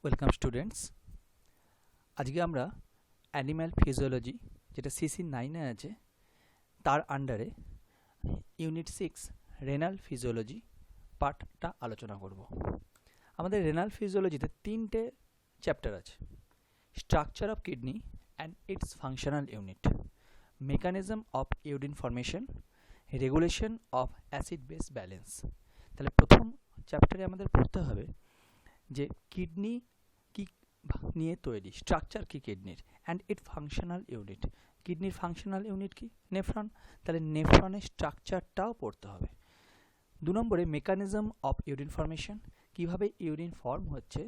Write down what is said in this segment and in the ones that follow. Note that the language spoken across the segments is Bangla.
Welcome students. আজকে আমরা অ্যানিম্যাল ফিজিওলজি যেটা সিসি 9-এ আছে তার আন্ডারে ইউনিট 6 রেনাল ফিজিওলজি পার্টটা আলোচনা করব। আমাদের রেনাল ফিজিওলজিতে 3টে চ্যাপ্টার আছে: structure of kidney and it's functional unit, mechanism of urine formation, regulation of acid base balance. তাহলে প্রথম চ্যাপ্টারে আমাদের পড়তে হবে যে কিডনি কি নিয়ে তৈরি, স্ট্রাকচার কি কিডনির, অ্যান্ড ইট ফাংশনাল ইউনিট। কিডনির ফাংশনাল ইউনিট কি? নেফ্রন। তাহলে নেফ্রনের স্ট্রাকচারটাও পড়তে হবে। 2 নম্বরে মেকানিজম অফ ইউরিন ফর্মেশন, কিভাবে ইউরিন ফর্ম হচ্ছে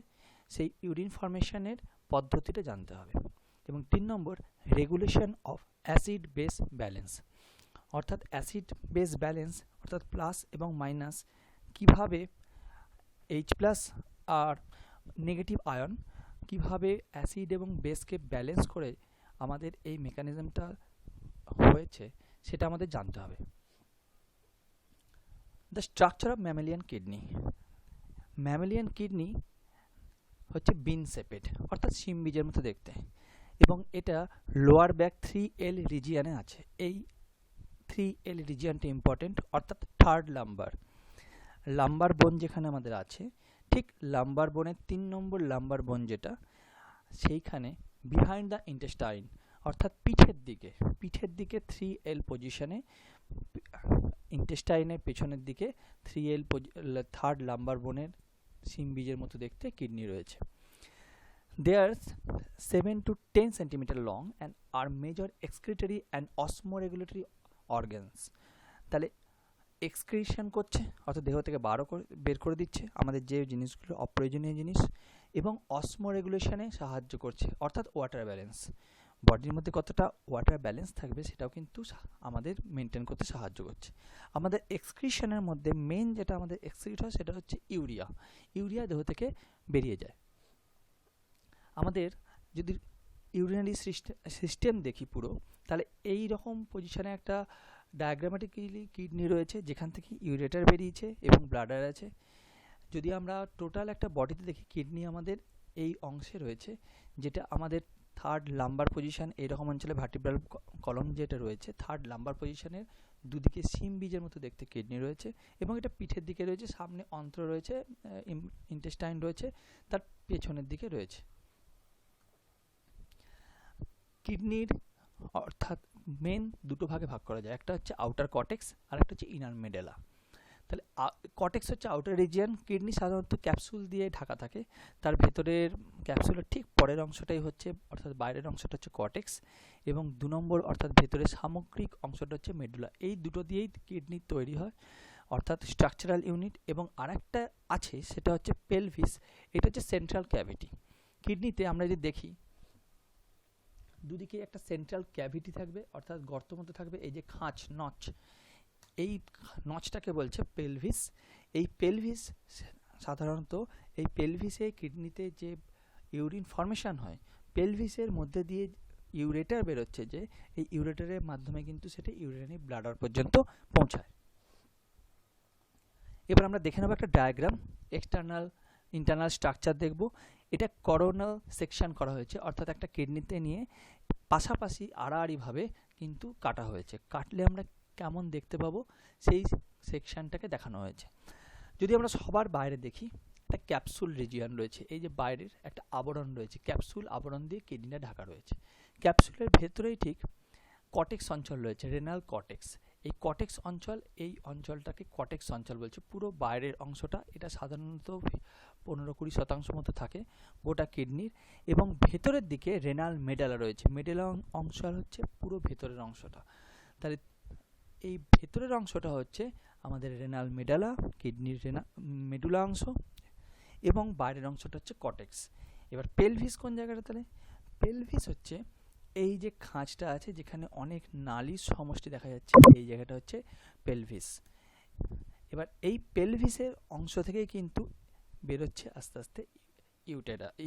সেই ইউরিন ফর্মেশনের পদ্ধতিটা জানতে হবে। এবং 3 নম্বর regulation of acid base balance, অর্থাৎ অ্যাসিড বেস ব্যালেন্স অর্থাৎ প্লাস এবং মাইনাস, কিভাবে H+ আর নেগেটিভ আয়ন কিভাবে অ্যাসিড এবং বেসকে ব্যালেন্স করে আমাদের এই মেকানিজমটা হয়েছে সেটা আমাদের জানতে হবে। The structure of mammalian kidney. Mammalian kidney হচ্ছে বিন শেপেড অর্থাৎ শিম বীজের মতো দেখতে, এবং এটা লোয়ার ব্যাক 3L রিজিয়নে আছে। এই 3L রিজিয়নটা ইম্পর্টেন্ট, অর্থাৎ থার্ড লাম্বার বোন যেখানে আমাদের আছে, ঠিক লাম্বার বোনের 3 নম্বর লাম্বার বোন যেটা, সেইখানে বিহাইন্ড দ্য ইন্টেস্টাইন অর্থাৎ পিঠের দিকে 3L পজিশনে, ইন্টেস্টাইনের পেছনের দিকে 3L থার্ড লাম্বার বোনের সিম বীজের মতো দেখতে কিডনি রয়েছে। They are 7 to 10 centimeter long and are major excretory and osmoregulatory organs. তাহলে এক্সক্রিশন করছে অর্থাৎ দেহ থেকে বের করে দিচ্ছে আমাদের যে জিনিসগুলো অপ্রয়োজনীয় জিনিস, এবং অসমো রেগুলেশনে সাহায্য করছে অর্থাৎ ওয়াটার ব্যালেন্স। বডির মধ্যে কতটা ওয়াটার ব্যালেন্স থাকবে সেটাও কিন্তু আমাদের মেনটেন করতে সাহায্য করছে। আমাদের এক্সক্রিশনের মধ্যে মেন যেটা আমাদের এক্সক্রিট হয় সেটা হচ্ছে ইউরিয়া দেহ থেকে বেরিয়ে যায়। আমাদের যদি ইউরিনারি সিস্টেম দেখি পুরো, তাহলে এই রকম পজিশনে একটা ডায়াগ্রামেটিক্যালি কিডনি রয়েছে যেখান থেকে ইউরেটার বেরিয়েছে এবং ব্লাডার আছে। যদি আমরা টোটাল একটা বডিতে দেখি, কিডনি আমাদের এই অংশে রয়েছে, যেটা আমাদের থার্ড লাম্বার পজিশন, এইরকম অঞ্চলে ভার্টিব্রাল কলম যেটা রয়েছে, থার্ড লাম্বার পজিশনের দুদিকে সিম বীজের মতো দেখতে কিডনি রয়েছে, এবং এটা পিঠের দিকে রয়েছে, সামনে অন্ত্র রয়েছে, ইন্টেস্টাইন রয়েছে, তার পেছনের দিকে রয়েছে। কিডনির অর্থাৎ মেন দুটো ভাগে ভাগ করা যায়, একটা হচ্ছে আউটার কর্টেক্স আর একটা হচ্ছে ইনার মেডেলা। তাহলে কর্টেক্স হচ্ছে আউটার রিজিয়ন। কিডনি সাধারণত ক্যাপসুল দিয়ে ঢাকা থাকে, তার ভেতরের ক্যাপসুলের ঠিক পরের অংশটাই হচ্ছে অর্থাৎ বাইরের অংশটা হচ্ছে কর্টেক্স, এবং 2 নম্বর অর্থাৎ ভেতরের সামগ্রিক অংশটা হচ্ছে মেডুলা। এই দুটো দিয়েই কিডনি তৈরি হয় অর্থাৎ স্ট্রাকচারাল ইউনিট। এবং আরেকটা আছে সেটা হচ্ছে পেলভিস, এটা হচ্ছে সেন্ট্রাল ক্যাভিটি। কিডনিতে আমরা যদি দেখি দুদিকে একটা সেন্ট্রাল ক্যাভিটি থাকবে অর্থাৎ গর্ত মতো থাকবে, এই যে নচ, এই নচটাকে বলছে পেলভিস। এই পেলভিস সাধারণত এই পেলভিসে কিডনিতে যে ইউরিন ফর্মেশন হয়, পেলভিসের মধ্যে দিয়ে ইউরেটার বেরোচ্ছে, যে এই ইউরেটারের মাধ্যমে কিন্তু সেটা ইউরিনারি ব্লাডার পর্যন্ত পৌঁছায়। এবার আমরা দেখে নেব একটা ডায়াগ্রাম, এক্সটার্নাল ইন্টারনাল স্ট্রাকচার দেখব। এটা করোনাল সেকশন করা হয়েছে, অর্থাৎ একটা কিডনিতে নিয়ে পাশাপাশি আড়াআড়িভাবে কিন্তু কাটা হয়েছে। কাটলে আমরা কেমন দেখতে পাবো সেই সেকশনটাকে দেখানো হয়েছে। যদি আমরা সবার বাইরে দেখি, একটা ক্যাপসুল রিজিয়ন রয়েছে, এই যে বাইরের একটা আবরণ রয়েছে, ক্যাপসুল আবরণ দিয়ে কিডনিটা ঢাকা রয়েছে। ক্যাপসুলের ভেতরেই ঠিক কর্টেক্স অঞ্চল রয়েছে, রেনাল কর্টেক্স। এই কর্টেক্স অঞ্চল, এই অঞ্চলটাকে কর্টেক্স অঞ্চল বলছে। পুরো বাইরের অংশটা, এটা সাধারণত 15-20% মতো থাকে গোটা কিডনির, এবং ভেতরের দিকে রেনাল মেডালা রয়েছে। মেডালা অংশ হচ্ছে পুরো ভেতরের অংশটা। তাহলে এই ভেতরের অংশটা হচ্ছে আমাদের রেনাল মেডালা, কিডনির মেডুলা অংশ, এবং বাইরের অংশটা হচ্ছে কর্টেক্স। এবার পেলভিস কোন জায়গাটা? তাহলে পেলভিস হচ্ছে এই যে খাঁজটা আছে যেখানে অনেক নালীর সমষ্টি দেখা যাচ্ছে, এই জায়গাটা হচ্ছে পেলভিস। এবার এই পেলভিসের অংশ থেকেই কিন্তু বেরোচ্ছে আস্তে আস্তে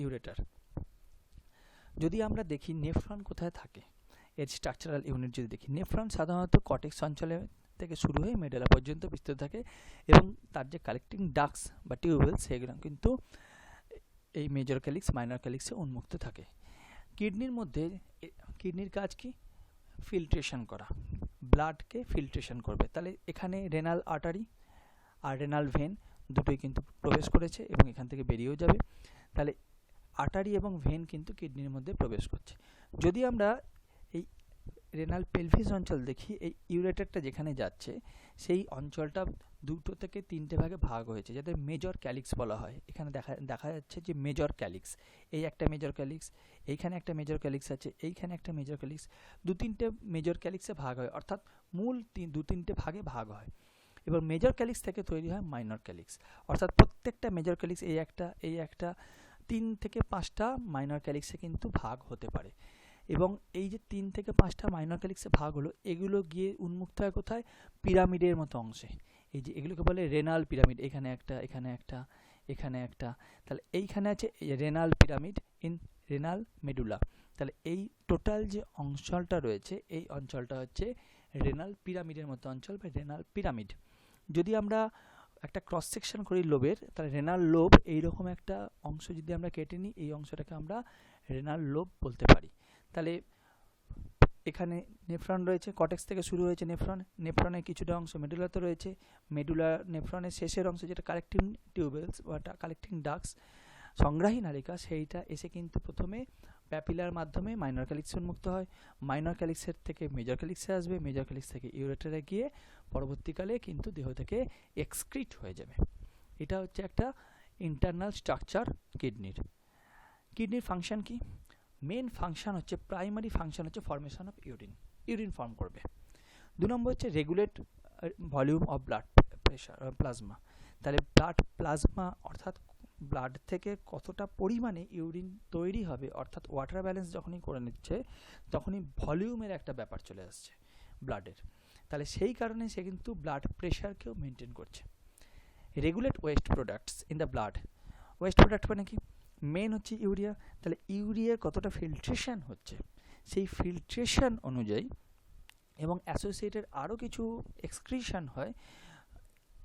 ইউরেটার। যদি আমরা দেখি নেফ্রন কোথায় থাকে, এর স্ট্রাকচারাল ইউনিট যদি দেখি, নেফ্রন সাধারণত কর্টেক্স অঞ্চলে থেকে শুরু হয়ে মেডুলা পর্যন্ত বিস্তৃত থাকে, এবং তার যে কালেক্টিং ডাক্টস বা টিউবওয়েল সেগুলো কিন্তু এই মেজর ক্যালিক্স মাইনর ক্যালিক্সে উন্মুক্ত থাকে। কিডনির মধ্যে কিডনির কাজ কি? ফিল্ট্রেশন করা, ব্লাডকে ফিল্ট্রেশন করবে। তাহলে এখানে রেনাল আর্টারি আর রেনাল ভেন দুটোই কিন্তু প্রবেশ করেছে এবং এখান থেকে বেরিয়েও যাবে। তাহলে আর্টারি এবং ভেন কিন্তু কিডনির মধ্যে প্রবেশ করছে। যদি আমরা এই রেনাল পেলভিস অঞ্চল দেখি, এই ইউরেটারটা যেখানে যাচ্ছে সেই অঞ্চলটা দুটো থেকে তিনটে ভাগে ভাগ হয়েছে, যাদের মেজর ক্যালিক্স বলা হয়। এখানে দেখা যাচ্ছে যে মেজর ক্যালিক্স, এই একটা মেজর ক্যালিক্স, এইখানে একটা মেজর ক্যালিক্স আছে, এইখানে একটা মেজর ক্যালিক্স, দু তিনটে মেজর ক্যালিক্সে ভাগ হয়, অর্থাৎ মূল দু তিনটে ভাগে ভাগ হয়। এবার মেজর ক্যালিক্স থেকে তৈরি হয় মাইনর ক্যালিক্স, অর্থাৎ প্রত্যেকটা মেজর ক্যালিক্স এই একটা 3 থেকে 5টা মাইনর ক্যালিক্সে কিন্তু ভাগ হতে পারে। এবং এই যে 3 থেকে 5টা মাইনর ক্যালিক্সে ভাগ হলো, এগুলো গিয়ে উন্মুক্ত হয় কোথায়? পিরামিডের মতো অংশে। এই যে এগুলোকে বলে রেনাল পিরামিড, এখানে একটা, এখানে একটা, এখানে একটা। তাহলে এইখানে আছে renal pyramid in renal medulla. তাহলে এই টোটাল যে অঞ্চলটা রয়েছে, এই অঞ্চলটা হচ্ছে রেনাল পিরামিডের মতো অঞ্চল বা রেনাল পিরামিড। যদি আমরা একটা ক্রস সেকশন করি লোবের, তাহলে রেনাল লোব এইরকম একটা অংশ যদি আমরা কেটে নিই, এই অংশটাকে আমরা রেনাল লোব বলতে পারি। তাহলে এখানে নেফ্রন রয়েছে, কর্টেক্স থেকে শুরু হয়েছে নেফ্রন, নেফ্রনের কিছুটা অংশ মেডুলাতে রয়েছে, মেডুলা নেফ্রনের শেষের অংশ যেটা কালেক্টিং টিউবেলস বা কালেক্টিং ডাক্টস, সংগ্রাহী নালিকা, সেইটা এসে কিন্তু প্রথমে প্যাপিলার মাধ্যমে মাইনর ক্যালিক্সে উন্মুক্ত হয়, মাইনর ক্যালিক্সের থেকে মেজর ক্যালিক্সে আসবে, মেজর ক্যালিক্স থেকে ইউরেটারে গিয়ে পরবর্তীকালে কিন্তু দেহ থেকে এক্সক্রিট হয়ে যাবে। এটা হচ্ছে একটা ইন্টারনাল স্ট্রাকচার কিডনির। কিডনির ফাংশন কি? মেন ফাংশন হচ্ছে, প্রাইমারি ফাংশন হচ্ছে formation of urine, urine form করবে। 2 নম্বর হচ্ছে regulate volume of blood pressure plasma. তাহলে ব্লাড প্লাজমা অর্থাৎ ব্লাড থেকে কতটা পরিমাণে ইউরিন তৈরি হবে, অর্থাৎ ওয়াটার ব্যালেন্স যখনই করে নিচ্ছে তখনই ভলিউমের একটা ব্যাপার চলে আসছে ব্লাডের। তাহলে সেই কারণে সে কিন্তু ব্লাড প্রেশারকেও মেনটেন করছে। Regulate West products in the blood. Waste product মানে কি? মেন হচ্ছে ইউরিয়া। তাহলে ইউরিয়ার কতটা ফিল্ট্রেশন হচ্ছে, সেই ফিল্ট্রেশন অনুযায়ী এবং অ্যাসোসিয়েটেড আরও কিছু এক্সক্রিশন হয়,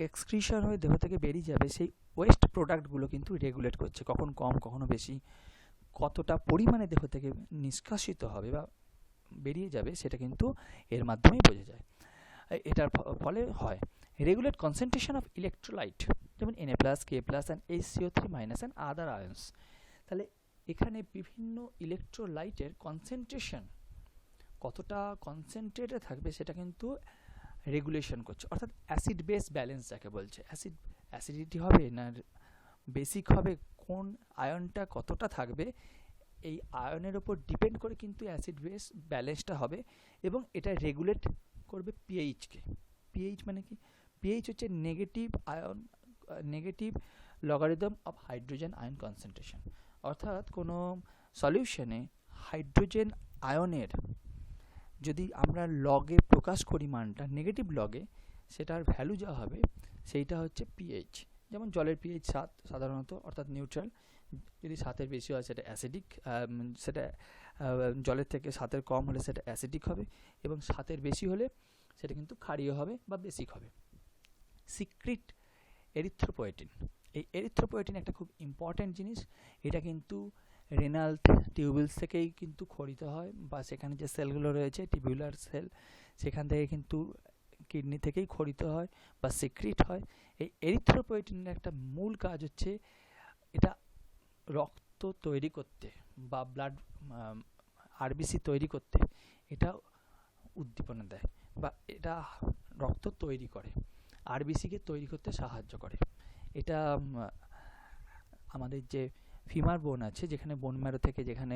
এক্সক্রিশন হয়ে দেহ থেকে বেরিয়ে যাবে, সেই ওয়েস্ট প্রোডাক্টগুলো কিন্তু রেগুলেট করছে, কখন কম কখনো বেশি, কতটা পরিমাণে দেহ থেকে নিষ্কাশিত হবে বা বেরিয়ে যাবে সেটা কিন্তু এর মাধ্যমেই বোঝা যায়। এটার ফলে হয় রেগুলেট কনসেন্ট্রেশন অফ ইলেকট্রোলাইট, যেমন Na+, K+ and HCO3- and other আয়ন্স। তাহলে এখানে বিভিন্ন ইলেকট্রোলাইটের কনসেন্ট্রেশন কতটা কনসেন্ট্রেটে থাকবে সেটা কিন্তু রেগুলেশন করছে, অর্থাৎ অ্যাসিড বেস ব্যালেন্স যাকে বলছে। অ্যাসিডিটি হবে না বেসিক হবে, কোন আয়নটা কতটা থাকবে, এই আয়নের ওপর ডিপেন্ড করে কিন্তু অ্যাসিড বেস ব্যালেন্সটা হবে। এবং এটা রেগুলেট করবে পিএইচকে। পিএইচ মানে কি? পিএইচ হচ্ছে negative ion, negative logarithm of hydrogen ion concentration. অর্থাৎ কোনো সলিউশনে হাইড্রোজেন আয়নের যদি আমরা লগে প্রকাশ করি মানটা নেগেটিভ লগে, সেটার ভ্যালু যা হবে সেইটা হচ্ছে পিএইচ। যেমন জলের পিএইচ 7 সাধারণত, অর্থাৎ নিউট্রাল। যদি 7-এর বেশি হয় সেটা অ্যাসিডিক, সেটা জলের থেকে 7-এর কম হলে সেটা অ্যাসিডিক হবে, এবং 7-এর বেশি হলে সেটা কিন্তু ক্ষারীয় হবে বা বেসিক হবে। Secrete erythropoietin. এই এরিথ্রোপয়েটিন একটা খুব ইম্পর্ট্যান্ট জিনিস। এটা কিন্তু রেনাল টিউবুলস থেকেই কিন্তু খরিত হয়, বা সেখানে যে সেলগুলো রয়েছে টিউবুলার সেল, সেখান থেকে কিন্তু কিডনি থেকেই খরিত হয় বা সিক্রিট হয়। এই এরিথ্রোপয়েটিনের একটা মূল কাজ হচ্ছে এটা রক্ত তৈরি করতে বা ব্লাড আরবিসি তৈরি করতে এটা উদ্দীপনা দেয়, বা এটা রক্ত তৈরি করে, আরবিসিকে তৈরি করতে সাহায্য করে। এটা আমাদের যে ফিমার বোন আছে, যেখানে বোন ম্যারো থেকে যেখানে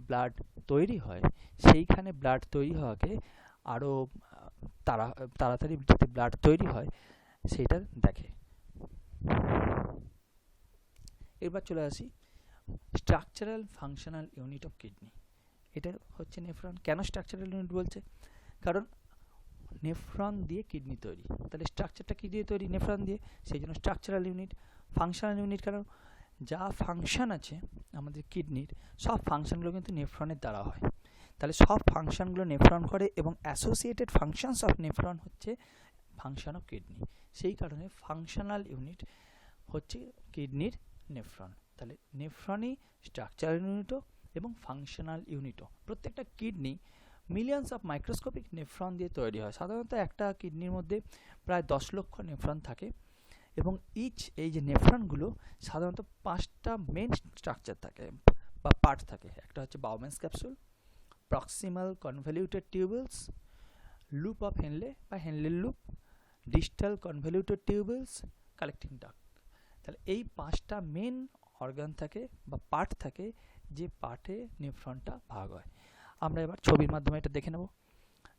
ব্লাড তৈরি হয়, সেইখানে ব্লাড তৈরি হওয়াকে আরও তাড়াতাড়ি যাতে ব্লাড তৈরি হয় সেইটা দেখে। এবার চলে আসি structural functional unit of kidney. এটা হচ্ছে নেফ্রন। কেন স্ট্রাকচারাল ইউনিট বলছে? কারণ নেফ্রন দিয়ে কিডনি তৈরি, তাহলে স্ট্রাকচারটা কী দিয়ে তৈরি? নেফ্রন দিয়ে, সেই জন্য স্ট্রাকচারাল ইউনিট। ফাংশনাল ইউনিট কারণ যা ফাংশন আছে আমাদের কিডনির, সব ফাংশনগুলো কিন্তু নেফ্রনের দ্বারা হয়। তাহলে সব ফাংশনগুলো নেফ্রন করে, এবং অ্যাসোসিয়েটেড ফাংশনস অফ নেফ্রন হচ্ছে ফাংশন অফ কিডনি। সেই কারণে ফাংশনাল ইউনিট হচ্ছে কিডনির নেফ্রন। তাহলে নেফ্রনই স্ট্রাকচারাল ইউনিটও এবং ফাংশনাল ইউনিটও। প্রত্যেকটা kidney millions of microscopic nephron দিয়ে তৈরি হয়। সাধারণত একটা কিডনির মধ্যে প্রায় 10 লক্ষ নেফ্রন থাকে এবং এই যে নেফ্রনগুলো সাধারণত 5টা মেন স্ট্রাকচার থাকে বা পার্ট থাকে। একটা হচ্ছে Bowman's capsule, proximal convoluted tubules, loop of Henle বা হেনলের loop, distal convoluted tubules, collecting duct. তাহলে এই 5টা মেন অর্গান থাকে বা পার্ট থাকে, যে পার্টে নেফ্রনটা ভাগ হয়। আমরা এবার ছবির মাধ্যমে এটা দেখে নেব।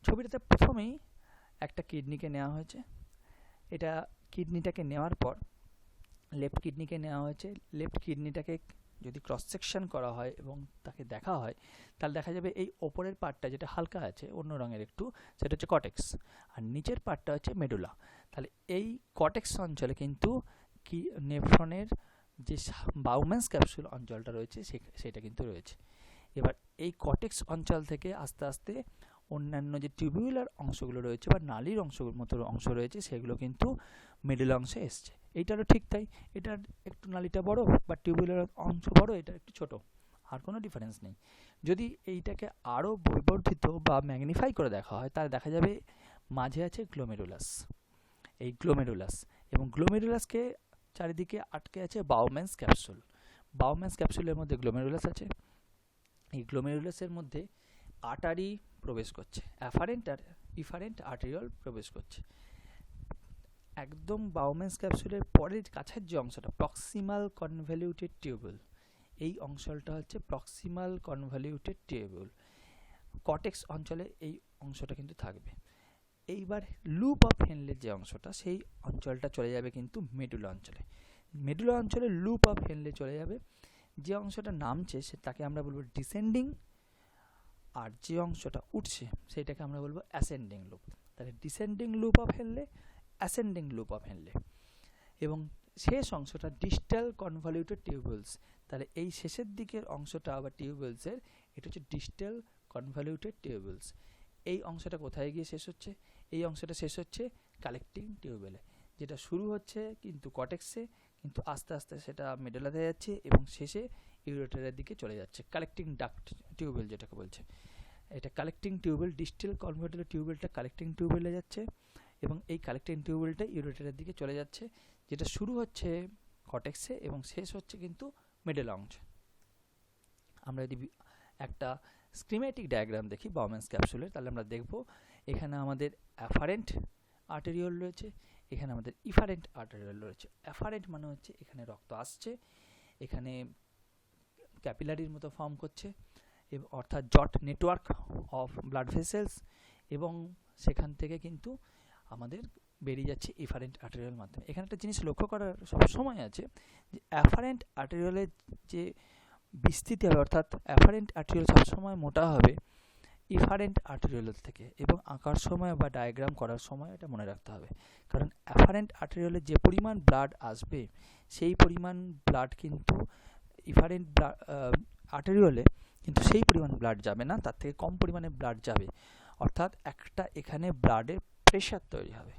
ছবিটাতে প্রথমেই একটা কিডনিকে নেওয়া হয়েছে। এটা কিডনিটাকে নেওয়ার পর লেফট কিডনিকে নেওয়া হয়েছে। লেফট কিডনিটাকে যদি ক্রস সেকশন করা হয় এবং তাকে দেখা হয়, তাহলে দেখা যাবে এই ওপরের পার্টটা যেটা হালকা আছে অন্য রঙের একটু, সেটা হচ্ছে কটেক্স, আর নিচের পার্টটা হচ্ছে মেডুলা। তাহলে এই কটেক্স অঞ্চলে কিন্তু কি নেফ্রনের যে বাউম্যানস ক্যাপসুল অঞ্চলটা রয়েছে সেটা কিন্তু রয়েছে। এবার এই কটেক্স অঞ্চল থেকে আস্তে আস্তে অন্যান্য যে টিউবুলার অংশগুলো রয়েছে বা নালীর মতো অংশ রয়েছে, সেগুলো কিন্তু মিডল অংশে এসছে। এইটারও ঠিক তাই, এটার একটু নালীটা বড় বা টিউবুলার অংশ বড়, এটা একটু ছোট, আর কোনো ডিফারেন্স নেই। যদি এইটাকে আরও বৈবর্ধিত বা ম্যাগনিফাই করে দেখা হয়, তাহলে দেখা যাবে মাঝে আছে গ্লোমেরুলাস। এই গ্লোমেরুলাস এবং গ্লোমেরুলাসকে চারিদিকে আটকে আছে বাউম্যানস ক্যাপসুল। বাউম্যানস ক্যাপসুলের মধ্যে গ্লোমেরুলাস আছে। এই গ্লোমেরুলাসের মধ্যে আর্টারি প্রবেশ করছে, অ্যাফারেন্ট আর ইফারেন্ট আর্টেরিয়ল প্রবেশ করছে। একদম বাউম্যানস ক্যাপসুলের পরের কাছের যে অংশটা প্রক্সিমাল কনভলিউটেড টিউবুল, এই অংশটা হচ্ছে প্রক্সিমাল কনভলিউটেড টিউবুল। কটেক্স অঞ্চলে এই অংশটা কিন্তু থাকবে। এইবার লুপ অফ হেনলের যে অংশটা, সেই অঞ্চলটা চলে যাবে কিন্তু মেডুলা অঞ্চলে। মেডুলা অঞ্চলে লুপ অফ হেনলে চলে যাবে। যে অংশটা নামছে তাকে আমরা বলবো ডিসেন্ডিং, আর যে অংশটা উঠছে সেটাকে আমরা বলবো অ্যাসেন্ডিং লুপ। তাহলে descending loop of Henle, ascending loop of Henle, এবং শেষ অংশটা ডিস্টাল কনভলিউটেড টিউবুলস। তাহলে এই শেষের দিকের অংশটা আবার টিউবুলসের, এটা হচ্ছে ডিস্টাল কনভলিউটেড টিউবুলস। এই অংশটা কোথায় গিয়ে শেষ হচ্ছে? এই অংশটা শেষ হচ্ছে কালেক্টিং টিউবুলে, যেটা শুরু হচ্ছে কিন্তু কটেক্সে, কিন্তু আস্তে আস্তে সেটা মেডুলাতে যাচ্ছে এবং শেষে ইউরেটারের দিকে চলে যাচ্ছে। কালেক্টিং ডাক্ট টিউবুল যেটাকে বলছে, এটা কালেক্টিং টিউবুল। ডিস্টাল কনভলিউটেড টিউবুলটা কালেক্টিং টিউবুলে যাচ্ছে এবং এই কালেক্টিং টিউবুলটা ইউরেটারের দিকে চলে যাচ্ছে, যেটা শুরু হচ্ছে কটেক্সে এবং শেষ হচ্ছে কিন্তু মিডল অংশে। আমরা যদি একটা স্কিমেটিক ডায়াগ্রাম দেখি বাউম্যানস ক্যাপসুলের, তাহলে আমরা দেখব এখানে আমাদের অ্যাফারেন্ট আর্টেরিওল রয়েছে, এখানে আমাদের ইফারেন্ট আর্টেরিওল রয়েছে। অ্যাফারেন্ট মানে হচ্ছে এখানে রক্ত আসছে, এখানে ক্যাপিলারির মতো ফর্ম করছে, অর্থাৎ জট নেটওয়ার্ক অফ ব্লাড ভেসেলস, এবং সেখান থেকে কিন্তু আমাদের বেরিয়ে যাচ্ছে ইফারেন্ট আর্টেরিওল মাধ্যমে। এখানে একটা জিনিস লক্ষ্য করার সময় আছে যে অ্যাফারেন্ট আর্টেরিওলের যে বিস্তৃতি হবে, অর্থাৎ অ্যাফারেন্ট আর্টেরিওল সবসময় মোটা হবে ইফারেন্ট আর্টেরিওলের থেকে, এবং আঁকার সময় বা ডায়াগ্রাম করার সময় এটা মনে রাখতে হবে। কারণ অ্যাফারেন্ট আর্টেরিওলে যে পরিমাণ ব্লাড আসবে, সেই পরিমাণ ব্লাড কিন্তু ইফারেন্ট আর্টেরিওলে কিন্তু সেই পরিমাণ ব্লাড যাবে না, তার থেকে কম পরিমাণে ব্লাড যাবে। অর্থাৎ একটা এখানে ব্লাডের প্রেশার তৈরি হবে,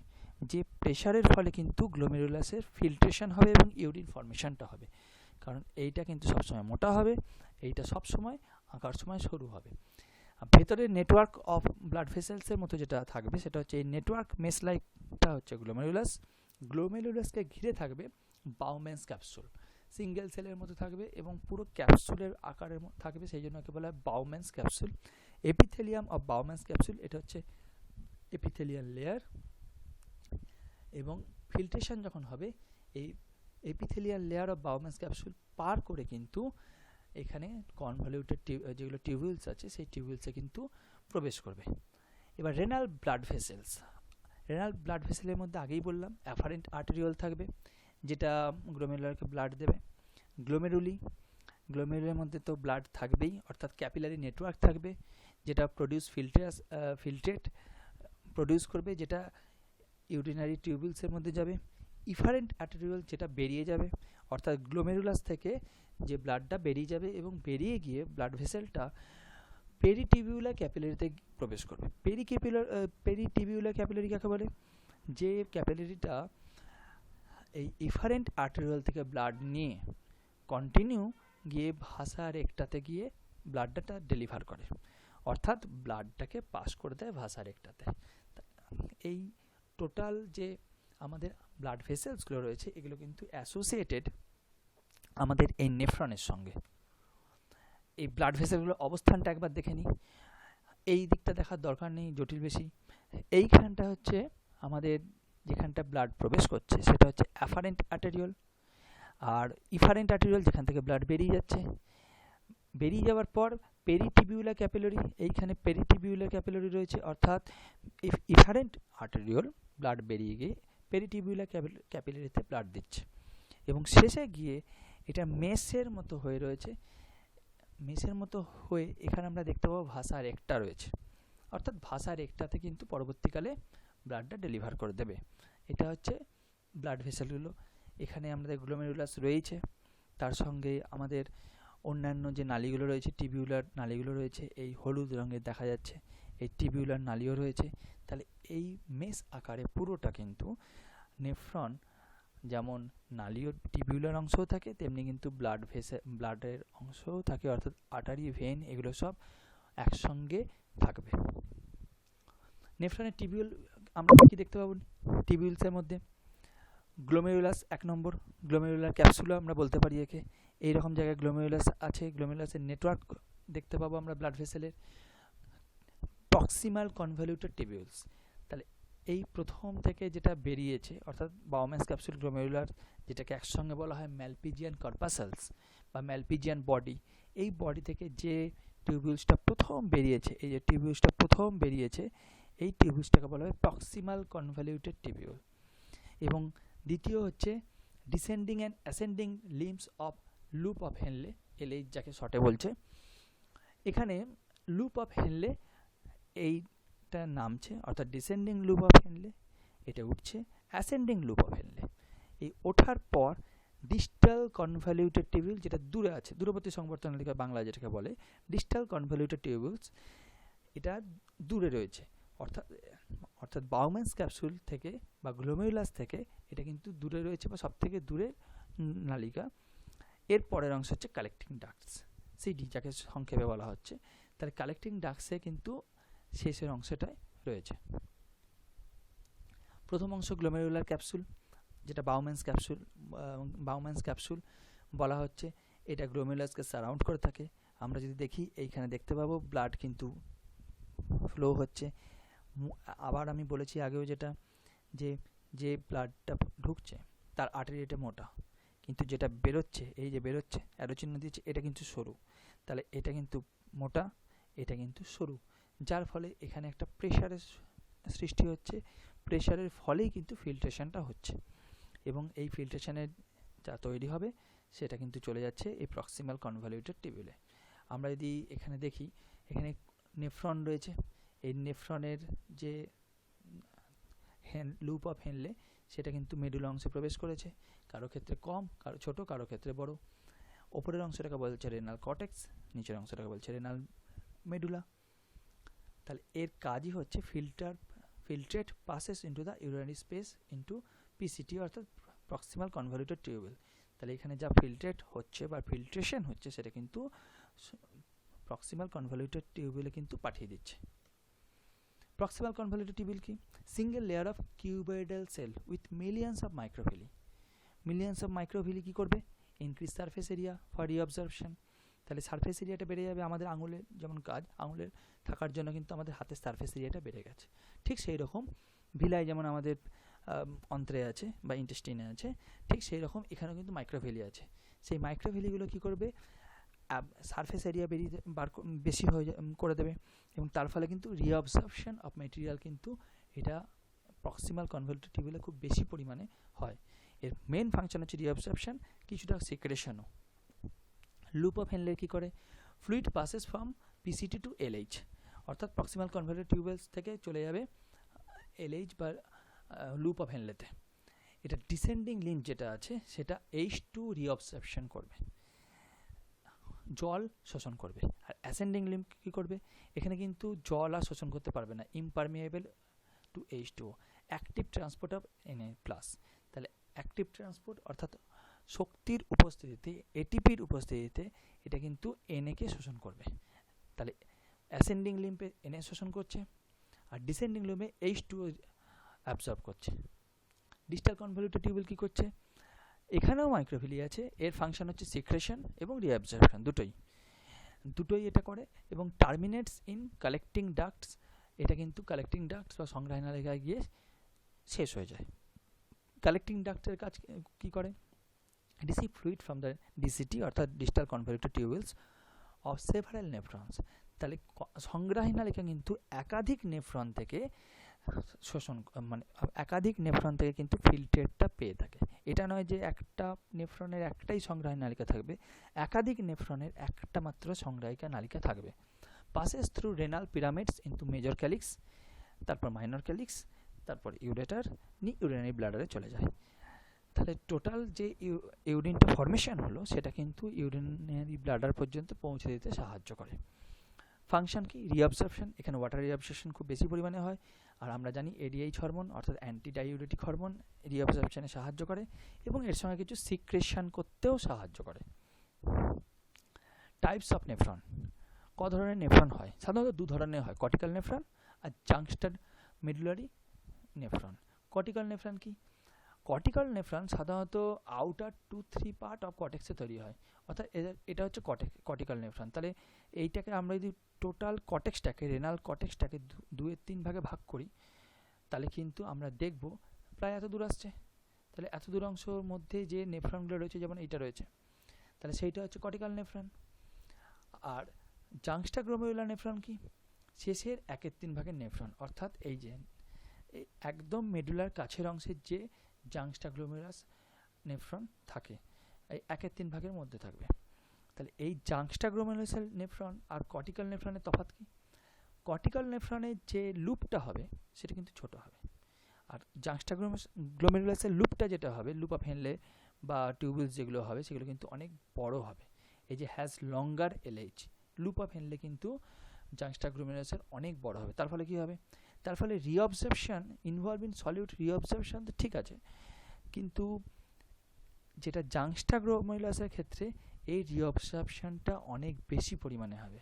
যে প্রেশারের ফলে কিন্তু গ্লোমেরুলাসের ফিল্ট্রেশন হবে এবং ইউরিন ফর্মেশনটা হবে। কারণ এইটা কিন্তু সবসময় মোটা হবে, এইটা সবসময় আঁকার সময় সরু হবে। ভেতরে নেটওয়ার্ক অফ ব্লাড ভেসেলসের মতো যেটা থাকবে সেটা হচ্ছে এই নেটওয়ার্ক মেস লাইকটা হচ্ছে গ্লোমেরুলাস। গ্লোমেরুলাসকে ঘিরে থাকবে বাউম্যানস ক্যাপসুল, সিঙ্গেল সেলের মতো থাকবে এবং পুরো ক্যাপসুলের আকারের মতো থাকবে, সেই জন্য একে বলা হয় বাউম্যানস ক্যাপসুল। এপিথেলিয়াম অফ বাউম্যানস ক্যাপসুল, এটা হচ্ছে এপিথেলিয়াল লেয়ার, এবং ফিল্ট্রেশন যখন হবে এই এপিথেলিয়াল লেয়ার অফ বাউম্যানস ক্যাপসুল পার করে কিন্তু এখানে কনভলিউটেড যেগুলো টিউবুলস আছে সেই টিউবুলসে কিন্তু প্রবেশ করবে। এবার renal blood vessels, renal blood ভেসেলের মধ্যে আগেই বললাম অ্যাফারেন্ট আর্টেরিওল থাকবে, যেটা গ্লোমেরুলারকে ব্লাড দেবে। গ্লোমেরুলের মধ্যে তো ব্লাড থাকবেই, অর্থাৎ ক্যাপিলারি নেটওয়ার্ক থাকবে, যেটা ফিল্ট্রেট প্রডিউস করবে, যেটা ইউরিনারি টিউবুলসের মধ্যে যাবে। ইফারেন্ট আর্টেরিওল যেটা বেরিয়ে যাবে, অর্থাৎ গ্লোমেরুলাস থেকে যে ব্লাডটা বেরিয়ে যাবে এবং বেরিয়ে গিয়ে ব্লাড ভেসেলটা পেরিটিবিউলার ক্যাপিলারিতে প্রবেশ করবে। পেরিটিবিউলার ক্যাপিলারি কাকে বলে? যে ক্যাপিলারিটা এই ইফারেন্ট আর্টেরিওল থেকে ব্লাড নিয়ে কন্টিনিউ গিয়ে ভাসা রেকটাতে গিয়ে ব্লাডটা ডেলিভার করে, অর্থাৎ ব্লাডটাকে পাস করে দেয় ভাসা রেকটাতে। এই টোটাল যে আমাদের ব্লাড ভেসেলসগুলো রয়েছে এগুলো কিন্তু অ্যাসোসিয়েটেড আমাদের এই নেফ্রনের সঙ্গে। এই ব্লাড ভেসেলগুলোর অবস্থানটা একবার দেখে নিই। এই দিকটা দেখার দরকার নেই জটিল বেশি। এইখানটা হচ্ছে আমাদের যেখানটা ব্লাড প্রবেশ করছে সেটা হচ্ছে অ্যাফারেন্ট আর্টেরিওল, আর ইফারেন্ট আর্টেরিওল যেখান থেকে ব্লাড বেরিয়ে যাচ্ছে। বেরিয়ে যাওয়ার পর পেরিটিবিউলার ক্যাপিলারি, এইখানে পেরিটিবিউলার ক্যাপিলারি রয়েছে, অর্থাৎ ইফারেন্ট আর্টেরিওল ব্লাড বেরিয়ে গিয়ে পেরিটিবিউলার ক্যাপিলারিতে ব্লাড দিচ্ছে, এবং শেষে গিয়ে এটা মেসের মতো হয়ে রয়েছে। মেসের মতো হয়ে এখানে আমরা দেখতে পাবো ভাসা রেকটা রয়েছে, অর্থাৎ ভাসা রেকটাতে কিন্তু পরবর্তীকালে ব্লাডটা ডেলিভার করে দেবে। এটা হচ্ছে ব্লাড ভেসেলগুলো। এখানে আমাদের গ্লোমেরুলাস রয়েছে, তার সঙ্গে আমাদের অন্যান্য যে নালীগুলো রয়েছে, টিবিউলার নালীগুলো রয়েছে, এই হলুদ রঙের দেখা যাচ্ছে, এই টিবিউলার নালীও রয়েছে। তাহলে এই মেস আকারে পুরোটা কিন্তু নেফ্রন, যেমন নালীয় টিবিউলার অংশও থাকে তেমনি কিন্তু ব্লাডের অংশও থাকে, অর্থাৎ আর্টারি, ভেন এগুলো সব একসঙ্গে থাকবে। নেফ্রনের টিবিউল আমরা কি দেখতে পাবো টিবিউলসের মধ্যে? গ্লোমেরুলাস 1 নম্বর, গ্লোমেরুলার ক্যাপসুলা আমরা বলতে পারি একে। এইরকম জায়গায় গ্লোমেরুলাস আছে, গ্লোমেরুলাসের নেটওয়ার্ক দেখতে পাবো আমরা ব্লাড ভেসেলের। প্রক্সিমাল কনভলিউটেড টিবিউলস, তাহলে এই প্রথম থেকে যেটা বেরিয়েছে অর্থাৎ বাউম্যানস ক্যাপসুল গ্লোমেরুলার, যেটাকে একসঙ্গে বলা হয় ম্যালপিজিয়ান কর্পাসালস বা ম্যালপিজিয়ান বডি, এই বডি থেকে যে টিউবিউলসটা প্রথম বেরিয়েছে, এই যে টিউবিউলসটা প্রথম বেরিয়েছে, এই টিউবিউলসটাকে বলা হয় প্রক্সিমাল কনভলিউটেড টিবিউল। এবং দ্বিতীয় হচ্ছে descending and ascending limbs of loop of Henle, LH যাকে শর্টে বলছে। এখানে লুপ অফ হেনলে এইটা নামছে, অর্থাৎ ডিসেন্ডিং লুপ অফ হেনলে, এটা উঠছে অ্যাসেন্ডিং লুপ অফ হেনলে। এই ওঠার পর ডিস্টাল কনভলিউটেড টিবিউল, যেটা দূরে আছে, দূরবর্তী সংবর্ধন নালিকা বাংলায় যেটাকে বলে ডিস্টাল কনভলিউটেড টিবিউলস, এটা দূরে রয়েছে, অর্থাৎ বাউম্যানস ক্যাপসুল থেকে বা গ্লোমেরুলাস থেকে এটা কিন্তু দূরে রয়েছে বা সব থেকে দূরে নালিকা। এর পরের অংশ হচ্ছে কালেক্টিং ডাক্টস, সিডি যাকে সংক্ষেপে বলা হচ্ছে। তার কালেক্টিং ডাক্টসে কিন্তু শেষের অংশটায় রয়েছে। প্রথম অংশ গ্লোমেরুলার ক্যাপসুল, যেটা বাউম্যানস ক্যাপসুল বলা হচ্ছে, এটা গ্লোমেরুলাসকে সারাউন্ড করে থাকে। আমরা যদি দেখি এইখানে দেখতে পাবো ব্লাড কিন্তু ফ্লো হচ্ছে। আবার আমি বলেছি আগেও যেটা, যে ব্লাডটা ঢুকছে তার আর্টারিটা মোটা, কিন্তু যেটা বেরোচ্ছে, এই যে বেরোচ্ছে অ্যারো চিহ্ন দিচ্ছে, এটা কিন্তু সরু। তাহলে এটা কিন্তু মোটা, এটা কিন্তু সরু, যার ফলে এখানে একটা প্রেশারের সৃষ্টি হচ্ছে। প্রেশারের ফলেই কিন্তু ফিল্ট্রেশনটা হচ্ছে, এবং এই ফিল্ট্রেশনের যা তৈরি হবে সেটা কিন্তু চলে যাচ্ছে এই প্রক্সিমাল কনভলিউটেড টিবিউলে। আমরা যদি এখানে দেখি, এখানে নেফ্রন রয়েছে, এই নেফ্রনের যে লুপ অফ হেনলে সেটা কিন্তু মেডুলা অংশে প্রবেশ করেছে, কারো ক্ষেত্রে কম, কারো ছোট, কারো ক্ষেত্রে বড়। ওপরের অংশটাকে বলছে রেনাল কর্টেক্স, নিচের অংশটাকে বলছে রেনাল মেডুলা। তাহলে এর কাজই হচ্ছে filtrate passes into the urinary space into PCT, অর্থাৎ প্রক্সিমাল কনভলিউটেড টিউবিউল। তাহলে এখানে যা ফিল্ট্রেট হচ্ছে বা ফিল্ট্রেশন হচ্ছে সেটা কিন্তু প্রক্সিমাল কনভলিউটেড টিউবিউলে কিন্তু পাঠিয়ে দিচ্ছে। প্রক্সিমাল কনভলিউটেড টিউবিউল কি? Single layer of cuboidal cell with millions of microvilli. Millions of microvilli কি করবে? Increase surface area for reabsorption. তাহলে সারফেস এরিয়াটা বেড়ে যাবে। আমাদের আঙুলের যেমন কাজ, আঙুলের থাকার জন্য কিন্তু আমাদের হাতের সারফেস এরিয়াটা বেড়ে গেছে, ঠিক সেই রকম ভিলায় যেমন আমাদের অন্ত্রে আছে বা ইন্টেস্টিনে আছে, ঠিক সেই রকম এখানেও কিন্তু মাইক্রোভিলি আছে। সেই মাইক্রোভিলিগুলো কি করবে? সারফেস এরিয়া বেশি হয়ে করে দেবে, এবং তার ফলে কিন্তু রিঅবজর্পশন অফ মেটেরিয়াল কিন্তু এটা প্রক্সিমাল কনভলিউটেড টিউবিউলে খুব বেশি পরিমাণে হয়। এর মেন ফাংশন হচ্ছে রিঅবজর্পশন, কিছুটা সিক্রেশনও। লুপ অফ হেনলে কি করে? Fluid passes from PCT to LH, অর্থাৎ প্রক্সিমাল কনভলিউটেড টিউবিউলস থেকে চলে যাবে এলএইচ বা লুপ অফ হেনলেতে। এটা ডিসেন্ডিং লিম্ব যেটা আছে সেটা H2 রিঅবজর্পশন করবে, জল শোষণ করবে। আর অ্যাসেন্ডিং লিম্ব কি করবে? এখানে কিন্তু জল আর শোষণ করতে পারবে না, impermeable to H2O, active transport of Na+। তাহলে অ্যাক্টিভ ট্রান্সপোর্ট অর্থাৎ শক্তির উপস্থিতিতে, এটিপির উপস্থিতিতে এটা কিন্তু Na কে শোষণ করবে। তাহলে অ্যাসেন্ডিং লিম্ফে Na শোষণ করছে আর ডিসেন্ডিং লিম্ফে H2O অ্যাবজর্ব করছে। ডিস্টাল কনভলিউটেড টিউবুল কী করছে? এখানেও মাইক্রোভিলি আছে, এর ফাংশন হচ্ছে সিক্রেশন এবং রিঅ্যাবজর্পশন, দুটোই এটা করে। এবং টার্মিনেটস ইন কালেক্টিং ডাক্টস, এটা কিন্তু কালেক্টিং ডাক্টস বা সংগ্রাহী নালিকায় গিয়ে শেষ হয়ে যায়। কালেক্টিং ডাক্টের কাজ কী করে? Receive fluid from the DCT অর্থাৎ distal convoluted tubules of several nephrons. তাহলে সংগ্রাহী নালিকা কিন্তু একাধিক নেফ্রন থেকে শোষণ, মানে একাধিক নেফ্রন থেকে কিন্তু ফিল্ট্রেটটা পেয়ে থাকে। এটা নয় যে একটা নেফ্রনের একটাই সংগ্রাহী নালিকা থাকবে, একাধিক নেফ্রনের একটা মাত্র সংগ্রাহিকা নালিকা থাকবে। Passes through renal pyramids into major calyx, তারপর মাইনর ক্যালিক্স, তারপর ইউরেটার নিয়ে ইউরিনারি ব্লাডারে চলে যায়। তাহলে টোটাল যে ইউরিনটা ফর্মেশন হলো সেটা কিন্তু ইউরিনারি ব্লাডার পর্যন্ত পৌঁছে দিতে সাহায্য করে। ফাংশন কি? রিঅ্যাবজর্পশন। এখানে ওয়াটার রিঅ্যাবজর্পশন খুব বেশি পরিমাণে হয়, আর আমরা জানি এডিএইচ হরমোন অর্থাৎ অ্যান্টি ডাইউরেটিক হরমোন রিঅ্যাবজর্পশনে সাহায্য করে এবং এর সঙ্গে কিছু সিক্রেশন করতেও সাহায্য করে। Types of nephron. ক ধরনের নেফ্রন হয়? সাধারণত দু ধরনের হয়, কর্টিক্যাল নেফ্রন আর জাংস্টার মেডুলারি নেফ্রন। কর্টিক্যাল নেফ্রন কি? কর্টিক্যাল নেফ্রন সাধারণত আউটার 2-3 পার্ট অফ কর্টেক্সে তৈরি হয়, অর্থাৎ এটা হচ্ছে কর্টিক্যাল নেফ্রন। তাহলে এইটাকে আমরা যদি টোটাল কর্টেক্সটাকে, রেনাল কর্টেক্সটাকে 2/3 ভাগে ভাগ করি, তাহলে কিন্তু আমরা দেখব প্রায় এত দূর আসছে। তাহলে এত দূর অংশের মধ্যে যে নেফ্রনগুলো রয়েছে, যেমন এইটা রয়েছে, তাহলে সেইটা হচ্ছে কর্টিক্যাল নেফ্রন। আর জাংস্টার গ্লোমেরুলার নেফ্রন কি? শেষের 1/3 ভাগের নেফ্রন, অর্থাৎ এই যে একদম মেডুলার কাছের অংশের যে জাংস্টার গ্লোমেরুলাস নেফ্রন থাকে, এই 1/3 ভাগের মধ্যে থাকবে। তাহলে এই জাংস্টার গ্লোমেরুলাস নেফ্রন আর কর্টিক্যাল নেফ্রনের তফাৎ কি? কর্টিক্যাল নেফ্রনের যে লুপটা হবে সেটা কিন্তু ছোট হবে, আর জাংস্টার গ্লোমেরুলাসের লুপটা যেটা হবে, লুপ অফ হেনলে বা টিউবুলস যেগুলো হবে সেগুলো কিন্তু অনেক বড় হবে। এই যে has longer LH, loop of Henle কিন্তু জাংস্টার গ্লোমেরুলাসের অনেক বড় হবে। তার ফলে কি হবে? তার ফলে রিঅবজর্পশন ইনভলভ ইন সলিউট রিঅবজর্পশন তো ঠিক আছে, কিন্তু যেটা জাংস্টার গ্লোমেরুলাসের ক্ষেত্রে এই রিঅবজর্পশনটা অনেক বেশি পরিমাণে হবে,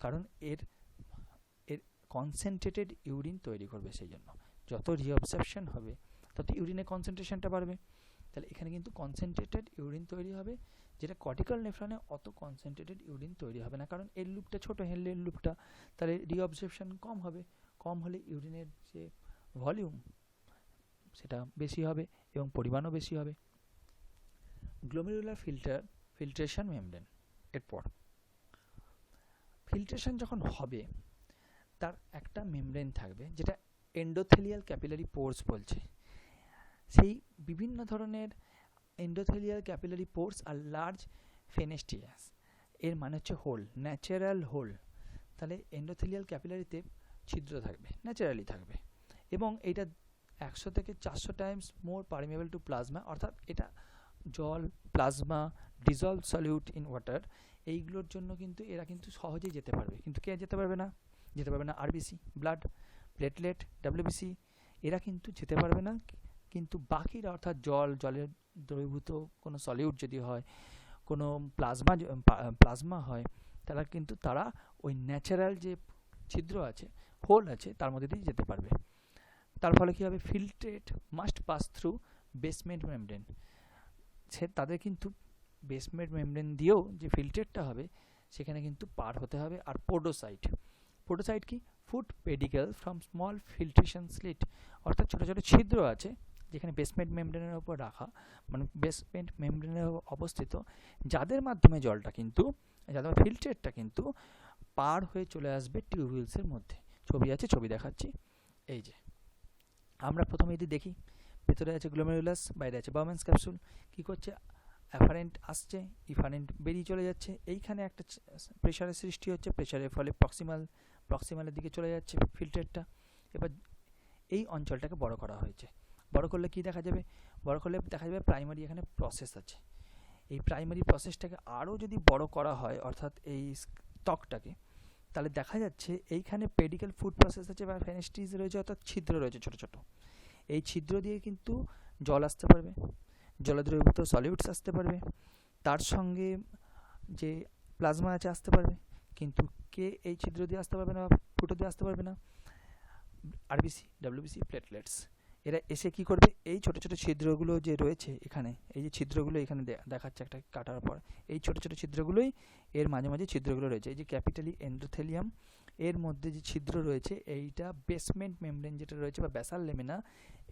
কারণ এর কনসেন্ট্রেটেড ইউরিন তৈরি করবে। সেই জন্য যত রিঅবজর্পশন হবে তত ইউরিনের কনসেন্ট্রেশনটা বাড়বে। তাহলে এখানে কিন্তু কনসেন্ট্রেটেড ইউরিন তৈরি হবে, যেটা কর্টিক্যাল নেফ্রনে অত কনসেন্ট্রেটেড ইউরিন তৈরি হবে না, কারণ এর লুপটা ছোট, হেনলের লুপটা। তাহলে রিঅবজর্পশন কম হবে, কম হলে ইউরিনের যে ভলিউম সেটা বেশি হবে এবং পরিমাণও বেশি হবে। Glomerular filtration membrane. এরপর ফিল্ট্রেশন যখন হবে তার একটা মেমব্রেন থাকবে, যেটা এন্ডোথেলিয়াল ক্যাপিলারি পোর্স বলছে। সেই বিভিন্ন ধরনের এন্ডোথেলিয়াল ক্যাপিলারি পোর্স আর লার্জ ফেনেস্টিয়াস, এর মানে হচ্ছে হোল, ন্যাচারাল হোল। তাহলে এন্ডোথেলিয়াল ক্যাপিলারিতে ছিদ্র থাকবে, ন্যাচারালি থাকবে, এবং এটা 100 থেকে 400 times more permeable to plasma, অর্থাৎ এটা জল, plasma, dissolve solute in water, এইগুলোর জন্য কিন্তু এরা কিন্তু সহজেই যেতে পারবে। কিন্তু কে যেতে পারবে না? যেতে পারবে না আরবিসি, ব্লাড, প্লেটলেট, ডাব্লিউবিসি, এরা কিন্তু যেতে পারবে না। কিন্তু বাকিরা, অর্থাৎ জলের দ্রবীভূত কোনো সলিউট যদি হয়, কোনো প্লাজমা হয়, তারা কিন্তু ওই ন্যাচারাল যে ছিদ্র আছে, হোল আছে, তার মধ্যে দিয়ে যেতে পারবে। তার ফলে কী হবে? Filtrate must pass through basement membrane. তাদের কিন্তু বেসমেন্ট মেমব্রেন দিয়েও যে ফিল্ট্রেটটা হবে সেখানে কিন্তু পার হতে হবে। আর পোডোসাইট কি? Food pedicle from small filtration slit, অর্থাৎ ছোটো ছোটো ছিদ্র আছে যেখানে বেসমেন্ট মেমব্রেনের উপর রাখা, মানে বেসমেন্ট মেমব্রেনের অবস্থিত, যাদের মাধ্যমে জলটা কিন্তু, যাদের ফিল্ট্রেটটা কিন্তু পার হয়ে চলে আসবে টিউবুলসের মধ্যে। ছবি আছে, ছবি দেখাচ্ছি। এই যে আমরা প্রথমে যদি দেখি, ভেতরে আছে গ্লোমেরুলাস, বাইরে আছে বাউম্যানস ক্যাপসুল। কী করছে? অ্যাফারেন্ট আসছে, ইফারেন্ট বেরিয়ে চলে যাচ্ছে। এইখানে একটা প্রেশারের সৃষ্টি হচ্ছে, প্রেশারের ফলে প্রক্সিমালের দিকে চলে যাচ্ছে ফিল্ট্রেটটা। এবার এই অঞ্চলটাকে বড় করা হয়েছে। বড় করলে কি দেখা যাবে? বড় করলে দেখা যাবে প্রাইমারি এখানে প্রসেস আছে। এই প্রাইমারি প্রসেসটাকে আরও যদি বড় করা হয়, অর্থাৎ এই ত্বকটাকে, তাহলে দেখা যাচ্ছে এইখানে পেডিকেল ফুড প্রসেস আছে বা ফেনেস্টিজ রয়েছে, অর্থাৎ ছিদ্র রয়েছে ছোটো ছোটো। এই ছিদ্র দিয়ে কিন্তু জল আসতে পারবে। জলে দ্রবীভূত সলিউটস আসতে পারবে, তার সঙ্গে যে প্লাজমা আছে আসতে পারবে, কিন্তু কে এই ছিদ্র দিয়ে আসতে পারবে না, ফুটো দিয়ে আসতে পারবে না? RBC, WBC, platelets. এরা এসে কি করবে, এই ছোট ছোট ছিদ্রগুলো যে রয়েছে এখানে, এই যে ছিদ্রগুলো এখানে দেখাচ্ছে একটা কাটার পর, এই ছোট ছোট ছিদ্রগুলোই এর মাঝে মাঝে ছিদ্রগুলো রয়েছে, এই যে ক্যাপিটালি এন্ডোথেলিয়াম, এর মধ্যে যে ছিদ্র রয়েছে এইটা বেসমেন্ট মেমব্রেন যেটা রয়েছে বা ব্যাসাল লেমিনা,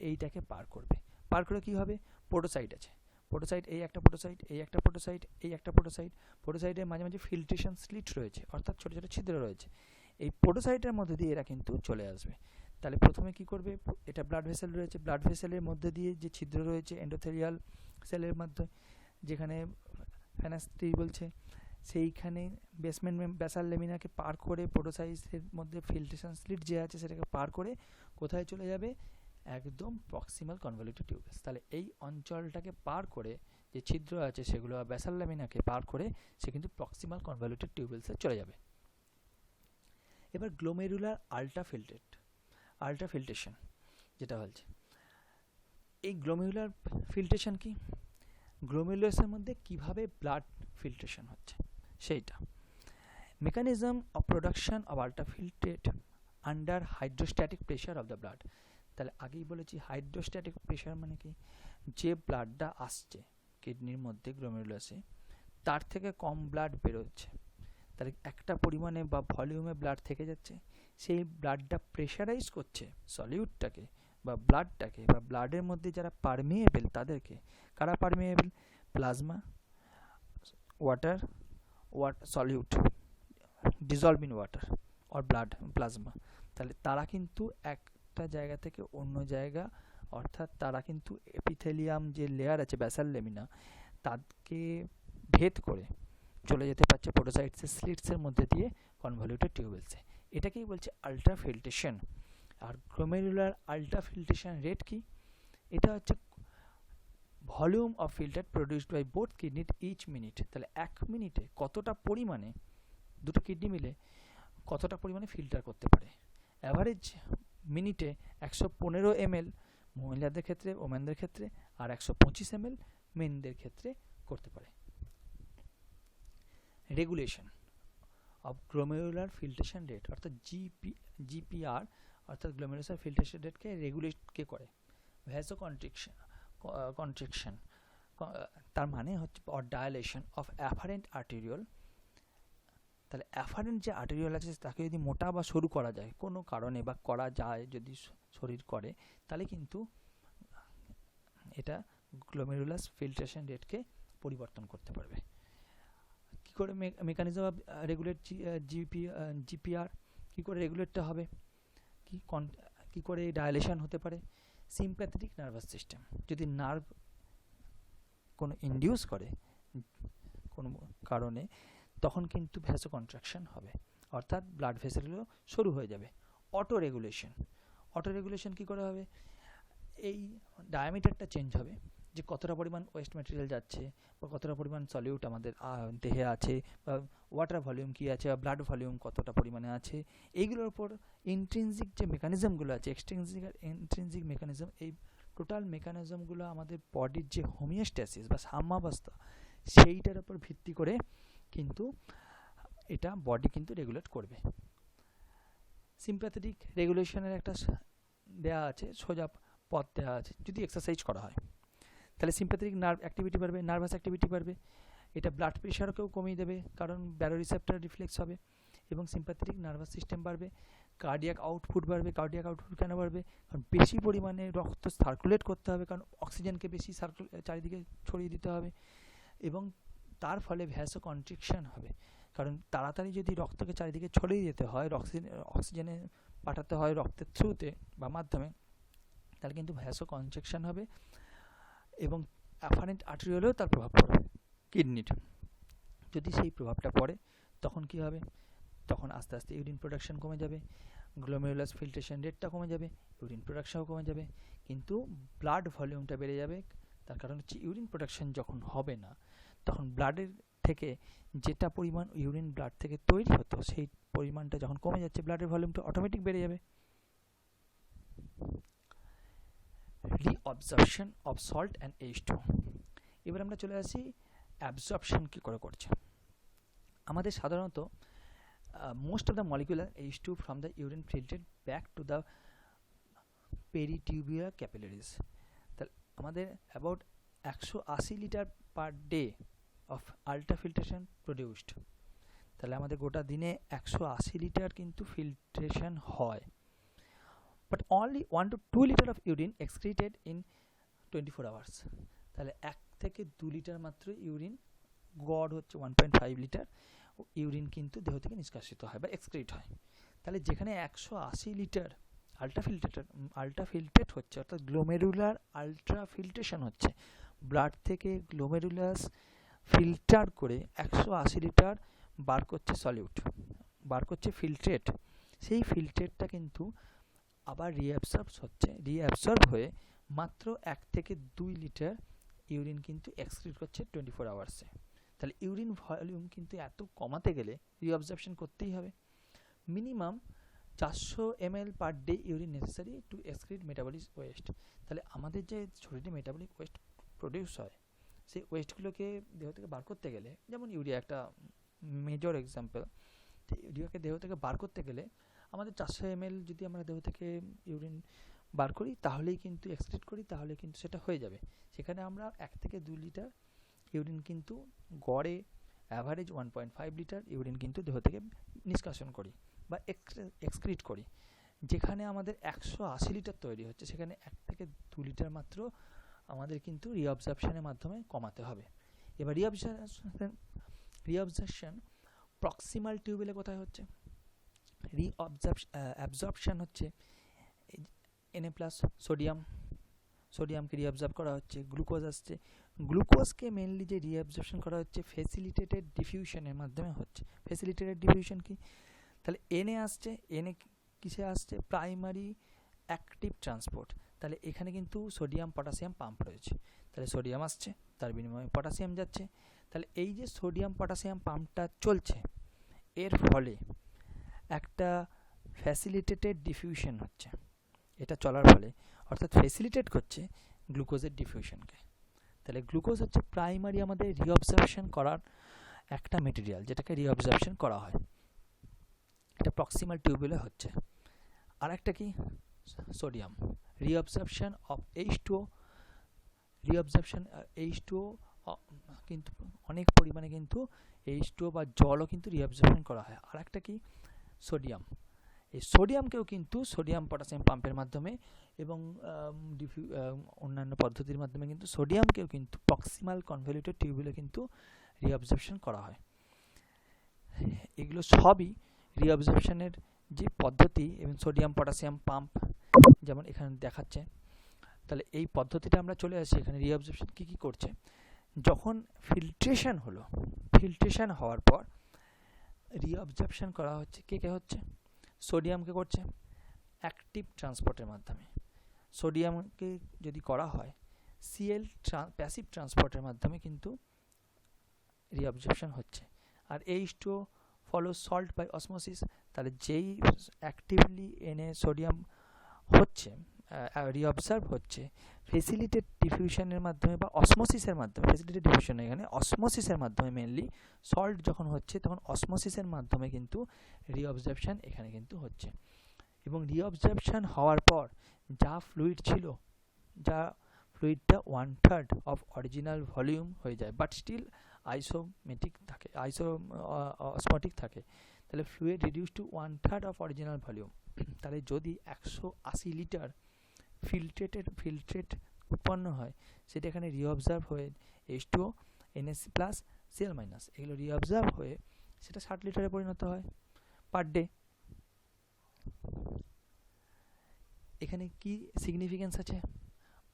এইটাকে পার করবে। পার করে কি হবে, পোটোসাইট আছে, পোটোসাইট, এই একটা পোটোসাইট, এই একটা পোটোসাইট, এই একটা পোটোসাইট, পোটোসাইটের মাঝে মাঝে ফিল্ট্রেশন স্লিট রয়েছে, অর্থাৎ ছোট ছোট ছিদ্র রয়েছে। এই পোটোসাইটের মধ্যে দিয়ে এরা কিন্তু চলে আসবে। তাহলে প্রথমে কি করবে, এটা ব্লাড ভেসেল রয়েছে, ব্লাড ভেসেলের মধ্যে দিয়ে যে ছিদ্র রয়েছে এন্ডোথেলিয়াল সেলের মধ্যে, যেখানে ফেনাস্টি বলছে, সেইখানে বেসমেন্ট ব্যাসাল লেমিনাকে পার করে পোটোসাইটের মধ্যে ফিল্ট্রেশন স্লিট যে আছে সেটাকে পার করে কোথায় চলে যাবে, একদম প্রক্সিমাল কনভলিউটেড টিউবেলস। তাহলে এই অঞ্চলটাকে পার করে যে ছিদ্র আছে সেগুলো ব্যাসাল লেমিনাকে পার করে সে কিন্তু প্রক্সিমাল কনভলিউটেড টিউবেলসে চলে যাবে। এবার গ্লোমেরুলার আল্ট্রাফিল্ট্রেশন যেটা বলছে, এই গ্লোমেরুলার ফিল্ট্রেশন কি, গ্লোমেরুলাসের মধ্যে কিভাবে ব্লাড ফিল্ট্রেশন হচ্ছে সেইটা। Mechanism of production of ultrafiltrate under hydrostatic pressure of the blood. তাহলে আগেই বলেছি হাইড্রোস্ট্যাটিক প্রেশার মানে কি, যে ব্লাডটা আসছে কিডনির মধ্যে গ্লোমেরুলাসে তার থেকে কম ব্লাড বেরোচ্ছে, তাহলে একটা পরিমাণে বা ভলিউমে ব্লাড থেকে যাচ্ছে, সেই ব্লাডটা প্রেশারাইজ করছে সলিউটটাকে বা ব্লাডটাকে, বা ব্লাডের মধ্যে যারা পারমিয়েবল তাদেরকে, কারা permeable, plasma, water, solute, dissolved in water or blood, plasma. তাহলে তারা কিন্তু একটা জায়গা থেকে অন্য জায়গা, অর্থাৎ তারা কিন্তু এপিথেলিয়াম যে লেয়ার আছে ব্যাসাল লেমিনা তাকে ভেদ করে চলে যেতে পারছে পোটোসাইটসের স্লিটসের মধ্যে দিয়ে কনভলিউটেড টিউবেলসে। এটাকেই বলছে আল্ট্রাফিল্ট্রেশন। আর গ্লোমেরুলার আল্ট্রাফিল্ট্রেশন রেট কি, এটা হচ্ছে volume of filter produced by both kidney each minute. তাহলে এক মিনিটে কতটা পরিমাণে দুটো কিডনি মিলে কতটা পরিমাণে ফিল্টার করতে পারে। অ্যাভারেজ মিনিটে 115 ml মহিলাদের ক্ষেত্রে, ওমেনদের ক্ষেত্রে, আর 125 ml মেনদের ক্ষেত্রে করতে পারে। Regulation of glomerular filtration rate অর্থাৎ জিপিআর অর্থাৎ গ্লোমেরুলার ফিল্ট্রেশন রেটকে রেগুলেট কে করে, ভ্যাসোকন্ট্রিকশন, তার মানে হচ্ছে অর ডায়ালেশন অফ অ্যাফারেন্ট আর্টেরিয়ল। তাহলে অ্যাফারেন্ট যে আর্টেরিয়ল আছে তাকে যদি মোটা বা সরু করা যায় কোনো কারণে, বা করা যায় যদি শরীর করে, তাহলে কিন্তু এটা গ্লোমেরুলাস ফিল্ট্রেশন রেটকে পরিবর্তন করতে পারবে। কী করে মেকানিজম অফ রেগুলেট জিপিআর কী করে রেগুলেটটা হবে, কী করে ডায়ালেশন হতে পারে, সিম্প্যাথেটিক নার্ভাস সিস্টেম যদি নার্ভ কোনো ইনডিউস করে কোনো কারণে, তখন কিন্তু ভ্যাসোকন্ট্রাকশন হবে, অর্থাৎ ব্লাড ভেসেলগুলো সরু হয়ে যাবে। অটো রেগুলেশন কী করে হবে, এই ডায়ামিটারটা চেঞ্জ হবে, যে কতটা পরিমাণ ওয়েস্ট ম্যাটেরিয়াল যাচ্ছে বা কতটা পরিমাণ সলিউট আমাদের দেহে আছে, বা ওয়াটার ভলিউম কী আছে, বা ব্লাড ভলিউম কতটা পরিমাণে আছে, এইগুলোর উপর ইন্ট্রিনজিক যে মেকানিজমগুলো আছে, এক্সট্রিনজিক আর ইন্ট্রিনজিক মেকানিজম, এই টোটাল মেকানিজমগুলো আমাদের বডির যে হোমিওস্ট্যাসিস বা সাম্যাবস্থা সেইটার উপর ভিত্তি করে কিন্তু এটা বডি কিন্তু রেগুলেট করবে। সিম্প্যাথেটিক রেগুলেশনের একটা দেয়া আছে, সোজা পথ দেওয়া আছে, যদি এক্সারসাইজ করা হয় তাহলে সিম্প্যাথেটিক নার্ভ অ্যাক্টিভিটি বাড়বে, নার্ভাস অ্যাক্টিভিটি বাড়বে, এটা ব্লাড প্রেশারকেও কমিয়ে দেবে কারণ ব্যারোরিসেপ্টর রিফ্লেক্স হবে, এবং সিম্প্যাথেটিক নার্ভাস সিস্টেম বাড়বে, কার্ডিয়াক আউটপুট বাড়বে। কার্ডিয়াক আউটপুট কেন বাড়বে, কারণ বেশি পরিমাণে রক্ত সার্কুলেট করতে হবে, কারণ অক্সিজেনকে বেশি চারিদিকে ছড়িয়ে দিতে হবে, এবং তার ফলে ভ্যাসোকন্ট্রিকশন হবে, কারণ তাড়াতাড়ি যদি রক্তকে চারিদিকে ছড়িয়ে যেতে হয়, অক্সিজেনে পাঠাতে হয় রক্তের থ্রুতে বা মাধ্যমে, তাহলে কিন্তু ভ্যাসোকন্ট্রিকশন হবে, এবং অ্যাফারেন্ট আর্টেরিয়লেও তার প্রভাব পড়বে কিডনির। যদি সেই প্রভাবটা পড়ে তখন কি হবে, তখন আস্তে আস্তে ইউরিন প্রোডাকশন কমে যাবে, গ্লোমেরুলাস ফিল্ট্রেশন রেটটা কমে যাবে, ইউরিন প্রোডাকশনও কমে যাবে, কিন্তু ব্লাড ভলিউমটা বেড়ে যাবে। তার কারণ হচ্ছে ইউরিন প্রোডাকশন যখন হবে না, তখন ব্লাডের থেকে যেটা পরিমাণ ইউরিন ব্লাড থেকে তৈরি হতো সেই পরিমাণটা যখন কমে যাচ্ছে, ব্লাডের ভলিউমটা অটোমেটিক বেড়ে যাবে। রিঅবজর্পশন অফ সল্ট অ্যান্ড H2 এবার আমরা চলে আসি অ্যাবজর্পশন কী করে করছে। আমাদের সাধারণত most of the molecular H2 from the urine filtered back to the peritubular capillaries. তাহলে আমাদের about 180 litre per day of ultrafiltration produced. তাহলে আমাদের গোটা দিনে 180 লিটার কিন্তু ফিল্ট্রেশন হয়। But only 1 to 2 litre of urine excreted in 24 hours. তাহলে 1 থেকে 2 লিটার মাত্র ইউরিন, গড় হচ্ছে 1.5 লিটার ইউরিন কিন্তু দেহ থেকে নিষ্কাশিত হয় বা এক্সক্রিট হয়। তাহলে যেখানে 180 লিটার আল্ট্রাফিল্ট্রেট হচ্ছে, অর্থাৎ গ্লোমেরুলার আল্ট্রাফিল্ট্রেশন হচ্ছে, ব্লাড থেকে গ্লোমেরুলাস ফিল্টার করে 180 লিটার বার করছে সলিউট, বার করছে ফিল্ট্রেট। সেই ফিল্ট্রেটটা কিন্তু আবার রিঅ্যাবসর্ব হয়ে মাত্র 1 থেকে 2 লিটার ইউরিন কিন্তু এক্সক্রিট করছে 24 আওয়ার্সে। তাহলে ইউরিন ভলিউম কিন্তু এত কমাতে গেলে রিঅবজারপশন করতেই হবে। Minimum 400 ml per day urine necessary to excrete metabolic West. তাহলে আমাদের যে শরীরে মেটাবলিক ওয়েস্ট প্রডিউস হয়, সেই ওয়েস্টগুলোকে দেহ থেকে বার করতে গেলে, যেমন ইউরিয়া একটা মেজর এক্সাম্পল, তো ইউরিয়াকে দেহ থেকে বার করতে গেলে আমাদের 400 ml যদি আমরা দেহ থেকে ইউরিন বার করি, তাহলেই কিন্তু এক্সক্রিট করি, তাহলে কিন্তু সেটা হয়ে যাবে। সেখানে আমরা 1 থেকে 2 লিটার ইউরিন কিন্তু গড়ে অ্যাভারেজ 1.5 লিটার ইউরিন কিন্তু দেহ থেকে নিষ্কাশন করি বা এক্সক্রিট করি। যেখানে আমাদের 180 লিটার তৈরি হচ্ছে, সেখানে 1 থেকে 2 লিটার মাত্র আমাদের কিন্তু রিঅবজারপশনের মাধ্যমে কমাতে হবে। এবার রিঅবজারপশন প্রক্সিমাল টিউবেলে কোথায় হচ্ছে? অ্যাবজর্পশন হচ্ছে Na+ সোডিয়ামকে রিঅবজার্ভ করা হচ্ছে, গ্লুকোজ আসছে, গ্লুকোজকে মেনলি যে রিঅবজারপশন করা হচ্ছে ফেসিলিটেটেড ডিফিউশনের মাধ্যমে হচ্ছে। ফেসিলিটেটেড ডিফিউশন কি? তাহলে Na আসছে, Na কিসে আসছে? Primary active transport. তাহলে এখানে কিন্তু সোডিয়াম পটাশিয়াম পাম্প রয়েছে, তাহলে সোডিয়াম আসছে, তার বিনিময়ে পটাশিয়াম যাচ্ছে। তাহলে এই যে সোডিয়াম পটাশিয়াম পাম্পটা চলছে, এর ফলে একটা ফ্যাসিলিটেটেড ডিফিউশন হচ্ছে। এটা চলার ফলে অর্থাৎ ফ্যাসিলিটেট করছে গ্লুকোজের ডিফিউশনকে। তাহলে গ্লুকোজ হচ্ছে প্রাইমারি আমাদের রিঅবজারপশন করার একটা মেটেরিয়াল, যেটাকে রিঅবজারপশন করা হয়। এটা প্রক্সিমাল টিউবুলে হচ্ছে। আর একটা কি? Sodium রিঅবজারপশন of H2O। রিঅবজারপশন H2O কিন্তু অনেক পরিমাণে কিন্তু H2O বা জলও কিন্তু রিঅবজারপশন করা হয়। আর একটা কি? সোডিয়াম। এই সোডিয়ামকেও কিন্তু সোডিয়াম পটাশিয়াম পাম্পের মাধ্যমে এবং অন্যান্য পদ্ধতির মাধ্যমে কিন্তু সোডিয়ামকেও কিন্তু প্রক্সিমাল কনভলিউটেড টিউবুলে কিন্তু রিঅবজারপশন করা হয়। এগুলো সবই রিঅবজারপশনের যে পদ্ধতি এবং সোডিয়াম পটাশিয়াম পাম্প যেমন এখানে দেখাচ্ছে। তাহলে এই পদ্ধতিটা আমরা চলে আসি এখানে। রিঅবজারপশন কী কী করছে? যখন ফিল্ট্রেশন হলো, ফিল্ট্রেশন হওয়ার পর রিঅবজারপশন করা হচ্ছে, কে হচ্ছে? সোডিয়ামকে করছে অ্যাক্টিভ ট্রান্সপোর্টের মাধ্যমে। সোডিয়ামকে যদি করা হয় Cl প্যাসিভ ট্রান্সপোর্টের মাধ্যমে কিন্তু রিঅবজারপশন হচ্ছে। আর H2O follow salt by osmosis. তাহলে যেই অ্যাক্টিভলি Na সোডিয়াম হচ্ছে, রিঅবজার্ভ হচ্ছে, ফেসিলিটেড ডিফিউশনের মাধ্যমে বা অসমোসিসের মাধ্যমে। ফেসিলিটেড ডিফিউশন এখানে অসমোসিসের মাধ্যমে মেনলি, সল্ট যখন হচ্ছে তখন অসমোসিসের মাধ্যমে কিন্তু রিঅবজারপশন এখানে কিন্তু হচ্ছে। এবং রিঅবজারপশন হওয়ার পর যা ফ্লুইড ছিল, যা ফ্লুইডটা 1/3 অফ অরিজিনাল ভলিউম হয়ে যায়, বাট স্টিল আইসোমেটিক থাকে, অসমোটিক থাকে। তাহলে fluid reduce to 1/3 of original volume. তাহলে যদি 180 লিটার ফিল্ট্রেট উৎপন্ন হয়, সেটা এখানে রিঅবজার্ভ হয়ে H2O, Na+, Cl- এগুলো রিঅবজার্ভ হয়ে সেটা 60 লিটারে পরিণত হয় পার ডে। এখানে কি সিগনিফিকেন্স আছে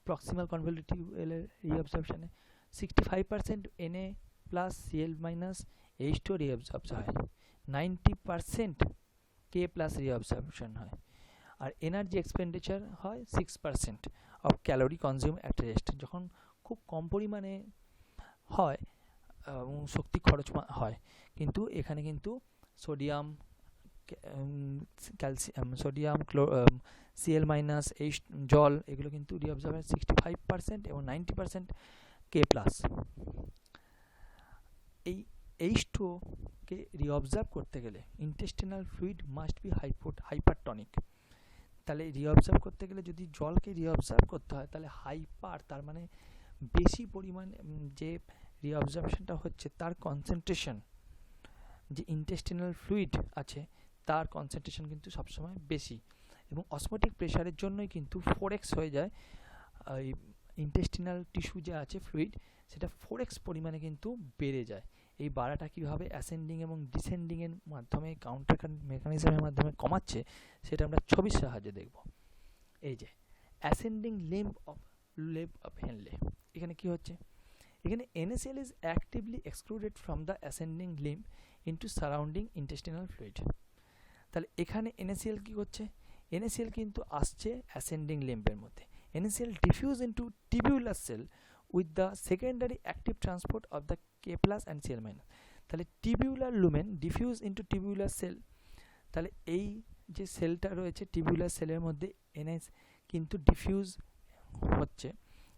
প্রক্সিমাল কনভলিউটেড টিউবুলের রিঅবজারপশনে? 65% Na+ Cl- H2O রিঅবজার্ভ হয়, 90% K+ রিঅবজারপশন হয়। আর এনার্জি এক্সপেন্ডিচার হয় 6% of calorie consume at rest. যখন খুব কম পরিমাণে হয় শক্তি খরচ হয়, কিন্তু এখানে কিন্তু সোডিয়াম, ক্যালসিয়াম, সোডিয়াম, Cl- জল, এগুলো কিন্তু রিঅবজার্ভ হয় 65% এবং 90% কে প্লাস। এই H2O কে রিঅবজার্ভ করতে গেলে intestinal fluid must be hypertonic. তাহলে রিঅবজার্ভ করতে গেলে যদি জলকে রিঅবজার্ভ করতে হয় তাহলে হাইপার, তার মানে বেশি পরিমাণে যে রিঅবজারভেশনটা হচ্ছে তার কনসেন্ট্রেশন, যে ইন্টেস্টিনাল ফ্লুইড আছে তার কনসেন্ট্রেশন কিন্তু সবসময় বেশি, এবং অসমোটিক প্রেশারের জন্যই কিন্তু 4x হয়ে যায়। ওই ইন্টেস্টিনাল টিস্যু যে আছে ফ্লুইড, সেটা 4x পরিমাণে কিন্তু বেড়ে যায়। এই বাড়াটা কীভাবে অ্যাসেন্ডিং এবং ডিসেন্ডিংয়ের মাধ্যমে কাউন্টার মেকানিজমের মাধ্যমে কমাচ্ছে সেটা আমরা ছবির সাহায্যে দেখব। এই যে অ্যাসেন্ডিং লিম্ব অফ হেনলে, এখানে কি হচ্ছে, এখানে NaCl is actively excluded from the ascending limb into surrounding intestinal fluid। তাহলে এখানে NaCl কি করছে, NaCl কিন্তু আসছে অ্যাসেন্ডিং লিম্বের মধ্যে। NaCl diffuse into tubular cell with the secondary active transport of the K plus and Cl minus। তাহলে tubular lumen diffuse into tubular cell, তাহলে এই যে সেলটা রয়েছে টিবিউলার সেলের মধ্যে NaCl কিন্তু ডিফিউজ হচ্ছে,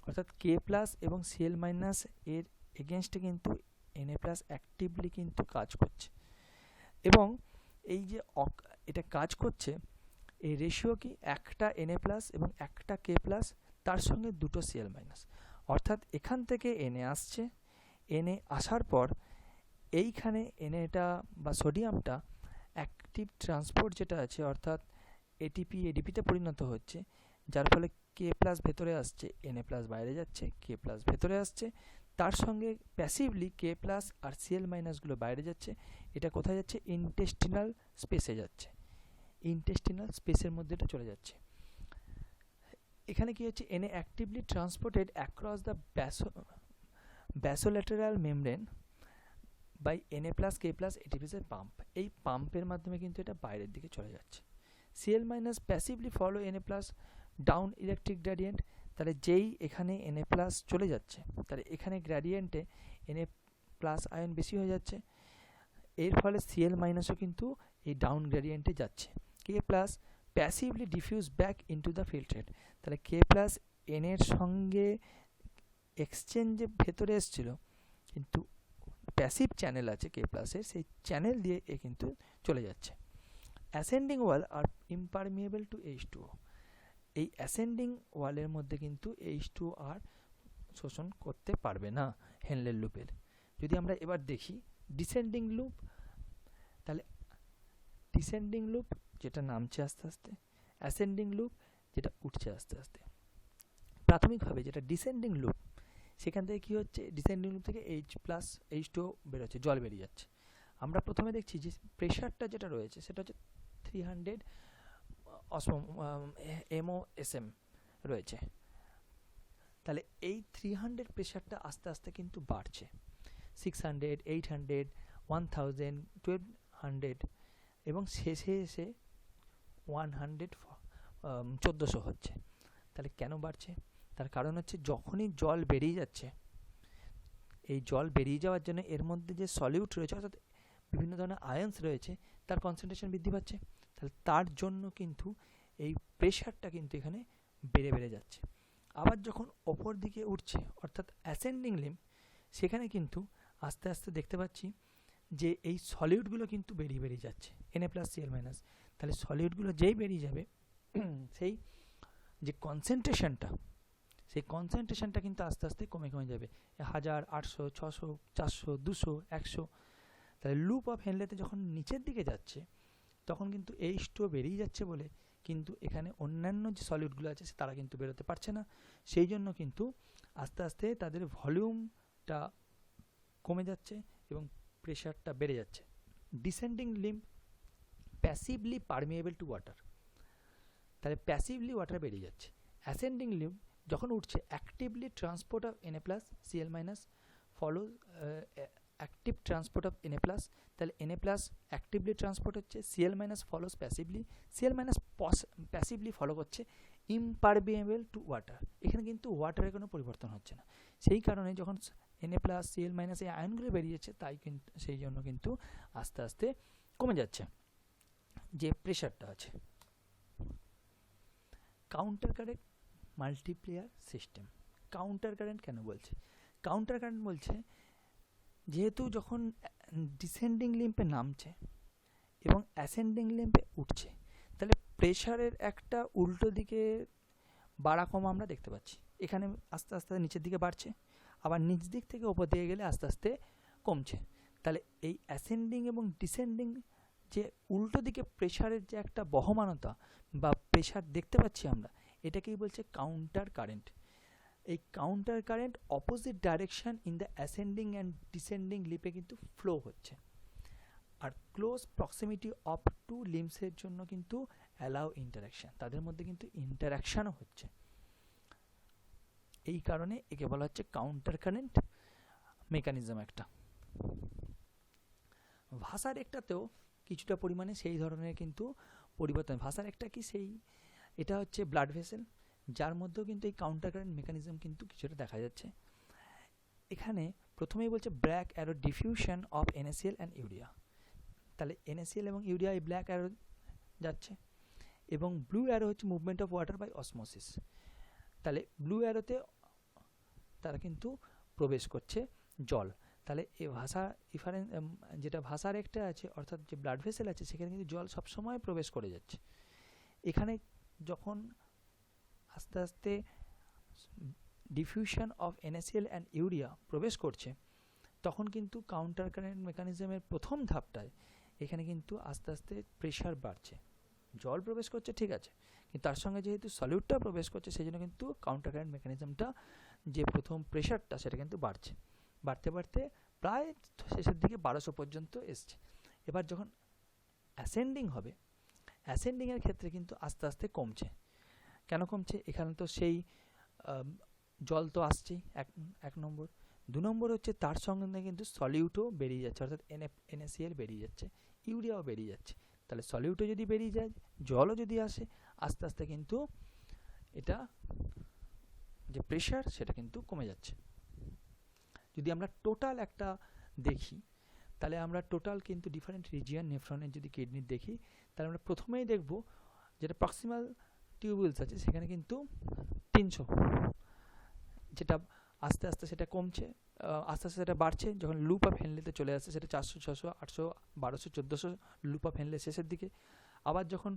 অর্থাৎ K প্লাস এবং Cl মাইনাস এর এগেনস্টে কিন্তু Na প্লাস অ্যাক্টিভলি কিন্তু কাজ করছে, এবং এই যে এটা কাজ করছে, এই রেশিও কি একটা Na প্লাস এবং একটা K প্লাস, তার সঙ্গে দুটো Cl মাইনাস, অর্থাৎ এখান থেকে Na আসছে, Na আসার পর এইখানে নাটা বা সোডিয়ামটা অ্যাক্টিভ ট্রান্সপোর্ট যেটা আছে অর্থাৎ এটিপি এডিপিতে পরিণত হচ্ছে, যার ফলে K প্লাস ভেতরে আসছে, Na প্লাস বাইরে যাচ্ছে, K প্লাস ভেতরে আসছে, তার সঙ্গে প্যাসিভলি K প্লাস আর Cl মাইনাসগুলো বাইরে যাচ্ছে। এটা কোথায় যাচ্ছে, ইন্টেস্টিনাল স্পেসে যাচ্ছে, ইন্টেস্টিনাল স্পেসের মধ্যে এটা চলে যাচ্ছে। এখানে কি হচ্ছে, Na actively transported across the basolateral membrane by Na plus K plus এটিপিসের পাম্প। এই পাম্পের মাধ্যমে কিন্তু এটা বাইরের দিকে চলে যাচ্ছে। Cl minus passively follow Na plus down electric gradient, তাহলে যেই এখানে Na প্লাস চলে যাচ্ছে, তাহলে এখানে গ্রেডিয়েন্টে Na প্লাস আয়ন বেশি হয়ে যাচ্ছে, এর ফলে Cl মাইনাসও কিন্তু এই ডাউন গ্রেডিয়েন্টে যাচ্ছে। K plus passively diffuse back into the filtrate, তাহলে K প্লাস Na এর সঙ্গে এক্সচেঞ্জে ভেতরে এসেছিল, কিন্তু প্যাসিভ চ্যানেল আছে K প্লাসের, সেই চ্যানেল দিয়ে এ কিন্তু চলে যাচ্ছে। Ascending wall R ইমপারমিয়েবল to H2O, এই অ্যাসেন্ডিং ওয়ালের মধ্যে কিন্তু H2O আর শোষণ করতে পারবে না হেনলের লুপের। যদি আমরা এবার দেখি ডিসেন্ডিং লুপ, তাহলে ডিসেন্ডিং লুপ যেটা নামছে আস্তে আস্তে, অ্যাসেন্ডিং লুপ যেটা উঠছে আস্তে আস্তে। প্রাথমিকভাবে যেটা ডিসেন্ডিং লুপ, সেখান থেকে কী হচ্ছে, ডিসেন্ডিং লুপ থেকে H2O বেরোচ্ছে, জল বেরিয়ে যাচ্ছে। আমরা প্রথমে দেখছি যে প্রেশারটা যেটা রয়েছে সেটা হচ্ছে 300 MOSM রয়েছে, তাহলে এই 300 প্রেশারটা আস্তে আস্তে কিন্তু বাড়ছে, 600, 800, 1000, 1200 এবং শেষে এসে 1400 হচ্ছে। তাহলে কেন বাড়ছে, তার কারণ হচ্ছে যখনই জল বেরিয়ে যাচ্ছে, এই জল বেরিয়ে যাওয়ার জন্য এর মধ্যে যে সলিউট রয়েছে অর্থাৎ বিভিন্ন ধরনের আয়ন্স রয়েছে তার কনসেন্ট্রেশন বৃদ্ধি পাচ্ছে, তাহলে তার জন্য কিন্তু এই প্রেশারটা কিন্তু এখানে বেড়ে বেড়ে যাচ্ছে। আবার যখন ওপর দিকে উঠছে অর্থাৎ অ্যাসেন্ডিং লিম্ব, সেখানে কিন্তু আস্তে আস্তে দেখতে পাচ্ছি যে এই সলিউটগুলো কিন্তু বেরিয়ে বেরিয়ে যাচ্ছে, Na প্লাস Cl মাইনাস। তাহলে সলিউটগুলো যেই বেরিয়ে যাবে সেই যে কনসেন্ট্রেশনটা, সেই কনসেন্ট্রেশনটা কিন্তু আস্তে আস্তে কমে কমে যাবে, 1000, 800, 600, 400, 200, 100। তাহলে লুপ অফ হেনলেতে যখন নিচের দিকে যাচ্ছে তখন কিন্তু H2O বেরিয়ে যাচ্ছে বলে কিন্তু এখানে অন্যান্য যে সলিউটগুলো আছে তারা কিন্তু বেরোতে পারছে না, সেই জন্য কিন্তু আস্তে আস্তে তাদের ভলিউমটা কমে যাচ্ছে এবং প্রেশারটা বেড়ে যাচ্ছে। Descending limb passively permeable to water, তাহলে প্যাসিভলি ওয়াটার বেরিয়ে যাচ্ছে। অ্যাসেন্ডিং লিম্ব যখন উঠছে actively transport of Na plus Cl minus follow active transport of Na plus, তাহলে Na প্লাস অ্যাক্টিভলি ট্রান্সপোর্ট হচ্ছে, Cl minus follows passively, Cl minus passively follow করছে ইমপারমিয়েবল টু ওয়াটার। এখানে কিন্তু ওয়াটারের কোনো পরিবর্তন হচ্ছে না, সেই কারণে যখন Na প্লাস Cl মাইনাস এই আয়নগুলো বেরিয়ে যাচ্ছে তাই কিন্তু সেই জন্য কিন্তু আস্তে আস্তে কমে যাচ্ছে যে প্রেশারটা আছে। Counter current multiplayer system, counter current কেন বলছে, কাউন্টার কারেন্ট বলছে যেহেতু যখন ডিসেন্ডিং লিম্পে নামছে এবং অ্যাসেন্ডিং লিম্পে উঠছে, তাহলে প্রেশারের একটা উল্টো দিকে বাড়া কমা আমরা দেখতে পাচ্ছি। এখানে আস্তে আস্তে নিচের দিকে বাড়ছে, আবার নিচ দিক থেকে ওপর দিকে গেলে আস্তে আস্তে কমছে। তাহলে এই অ্যাসেন্ডিং এবং ডিসেন্ডিং যে উল্টো দিকে প্রেশারের যে একটা বহমানতা বা প্রেশার দেখতে পাচ্ছি আমরা, এটাকেই বলছে কাউন্টার কারেন্ট। এই counter current opposite direction in the ascending and descending লিপে কিন্তু ফ্লো হচ্ছে। আর ক্লোজ প্রক্সিমিটি অফ টু লিম্পসের জন্য কিন্তু অ্যালাউ ইন্টারাকশন, তাদের মধ্যে কিন্তু ইন্টারাকশনও হচ্ছে। এই কারণে একে বলা হচ্ছে কাউন্টার কারেন্ট মেকানিজম একটা। ভাষার একটাতেও কিছুটা পরিমাণে সেই ধরনের কিন্তু পরিবর্তন। ভাষার একটা কি সেই, এটা হচ্ছে ব্লাড ভেসেল, যার মধ্যেও কিন্তু এই কাউন্টার কারেন্ট মেকানিজম কিন্তু কিছুটা দেখা যাচ্ছে। এখানে প্রথমেই বলছে black arrow diffusion of NaCl and urea. তাহলে NaCl এবং ইউরিয়া এই ব্ল্যাক অ্যারো যাচ্ছে, এবং ব্লু অ্যারো হচ্ছে movement of water by osmosis. তাহলে ব্লু অ্যারোতে তারা কিন্তু প্রবেশ করছে জল। তাহলে এই ভাষা ইফারেন্স যেটা ভাষার একটা আছে, অর্থাৎ যে ব্লাড ভেসেল আছে, সেখানে কিন্তু জল সবসময় প্রবেশ করে যাচ্ছে। এখানে যখন আস্তে আস্তে diffusion of NaCl and urea প্রবেশ করছে, তখন কিন্তু কাউন্টার কারেন্ট মেকানিজমের প্রথম ধাপটায় এখানে কিন্তু আস্তে আস্তে প্রেশার বাড়ছে। জল প্রবেশ করছে ঠিক আছে, কিন্তু তার সঙ্গে যেহেতু সলিউটটা প্রবেশ করছে, সেই জন্য কিন্তু কাউন্টার কারেন্ট মেকানিজমটা যে প্রথম প্রেশারটা সেটা কিন্তু বাড়ছে। বাড়তে বাড়তে প্রায় শেষের দিকে 1200 পর্যন্ত এসছে। এবার যখন অ্যাসেন্ডিং হবে, অ্যাসেন্ডিংয়ের ক্ষেত্রে কিন্তু আস্তে আস্তে কমছে। কেন কমছে? এখানে তো সেই জল তো আসছেই, এক নম্বর। 2 নম্বর হচ্ছে তার সঙ্গে কিন্তু সলিউটও বেরিয়ে যাচ্ছে, অর্থাৎ NaCl বেরিয়ে যাচ্ছে, ইউরিয়াও বেরিয়ে যাচ্ছে। তাহলে সলিউটও যদি বেরিয়ে যায়, জলও যদি আসে, আস্তে আস্তে কিন্তু এটা যে প্রেশার সেটা কিন্তু কমে যাচ্ছে। যদি আমরা টোটাল একটা দেখি, তাহলে আমরা টোটাল কিন্তু ডিফারেন্ট রিজিয়ন নেফ্রনের যদি কিডনির দেখি, তাহলে আমরা প্রথমেই দেখব যেটা প্রক্সিমাল টিউবুলস আছে, সেখানে কিন্তু 300, যেটা আস্তে আস্তে সেটা কমছে, আস্তে আস্তে সেটা বাড়ছে। যখন লুপ অফ হেনলেতে চলে আসছে, সেটা 400, 600, 800, 1200, 1400 লুপ অফ হেনলে শেষের দিকে। আবার যখন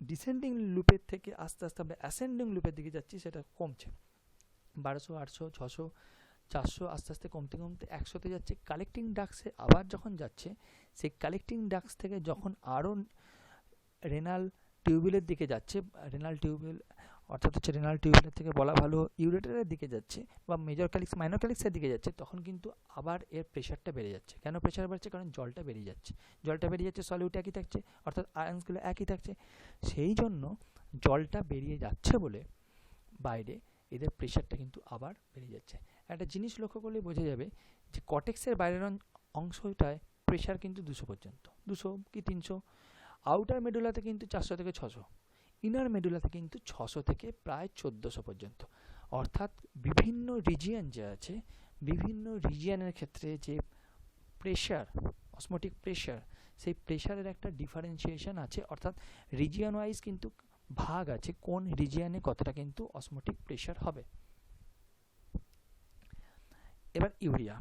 ডিসেন্ডিং লুপের থেকে আস্তে আস্তে আমরা অ্যাসেন্ডিং লুপের দিকে যাচ্ছি, সেটা কমছে 1200, 800, 600, 400, আস্তে আস্তে কমতে কমতে 100তে যাচ্ছে। কালেক্টিং ডাক্সে আবার যখন যাচ্ছে, সেই কালেক্টিং ডাক্স থেকে যখন আরও রেনাল টিউবুলের দিকে যাচ্ছে, রেনাল টিউবুল অর্থাৎ হচ্ছে রেনাল টিউবুলের থেকে বলা ভালো ইউরেটারের দিকে যাচ্ছে, বা মেজর ক্যালিক্স মাইনর ক্যালিক্সের দিকে যাচ্ছে, তখন কিন্তু আবার এর প্রেশারটা বেড়ে যাচ্ছে। কেন প্রেশার বাড়ছে? কারণ জলটা বেরিয়ে যাচ্ছে, জলটা বেরিয়ে যাচ্ছে, সলিউট একই থাকছে, অর্থাৎ আয়ন্সগুলো একই থাকছে। সেই জন্য জলটা বেরিয়ে যাচ্ছে বলে বাইরে এদের প্রেশারটা কিন্তু আবার বেড়ে যাচ্ছে। একটা জিনিস লক্ষ্য করলে বোঝা যাবে যে কটেক্সের বাইরের অংশটায় প্রেশার কিন্তু 200 পর্যন্ত, 200 কি 300। আউটার মেডুলাতে কিন্তু 400 থেকে 600, ইনার মেডুলাতে কিন্তু 600 থেকে প্রায় 1400 পর্যন্ত। অর্থাৎ বিভিন্ন রিজিয়ন যে আছে, বিভিন্ন রিজিয়নের ক্ষেত্রে যে প্রেশার, অসমোটিক প্রেশার, সেই প্রেশারের একটা ডিফারেন্সিয়েশন আছে, অর্থাৎ রিজিয়ন ওয়াইজ কিন্তু ভাগ আছে কোন রিজিয়নে কতটা কিন্তু অসমোটিক প্রেশার হবে। এবার ইউরিয়া।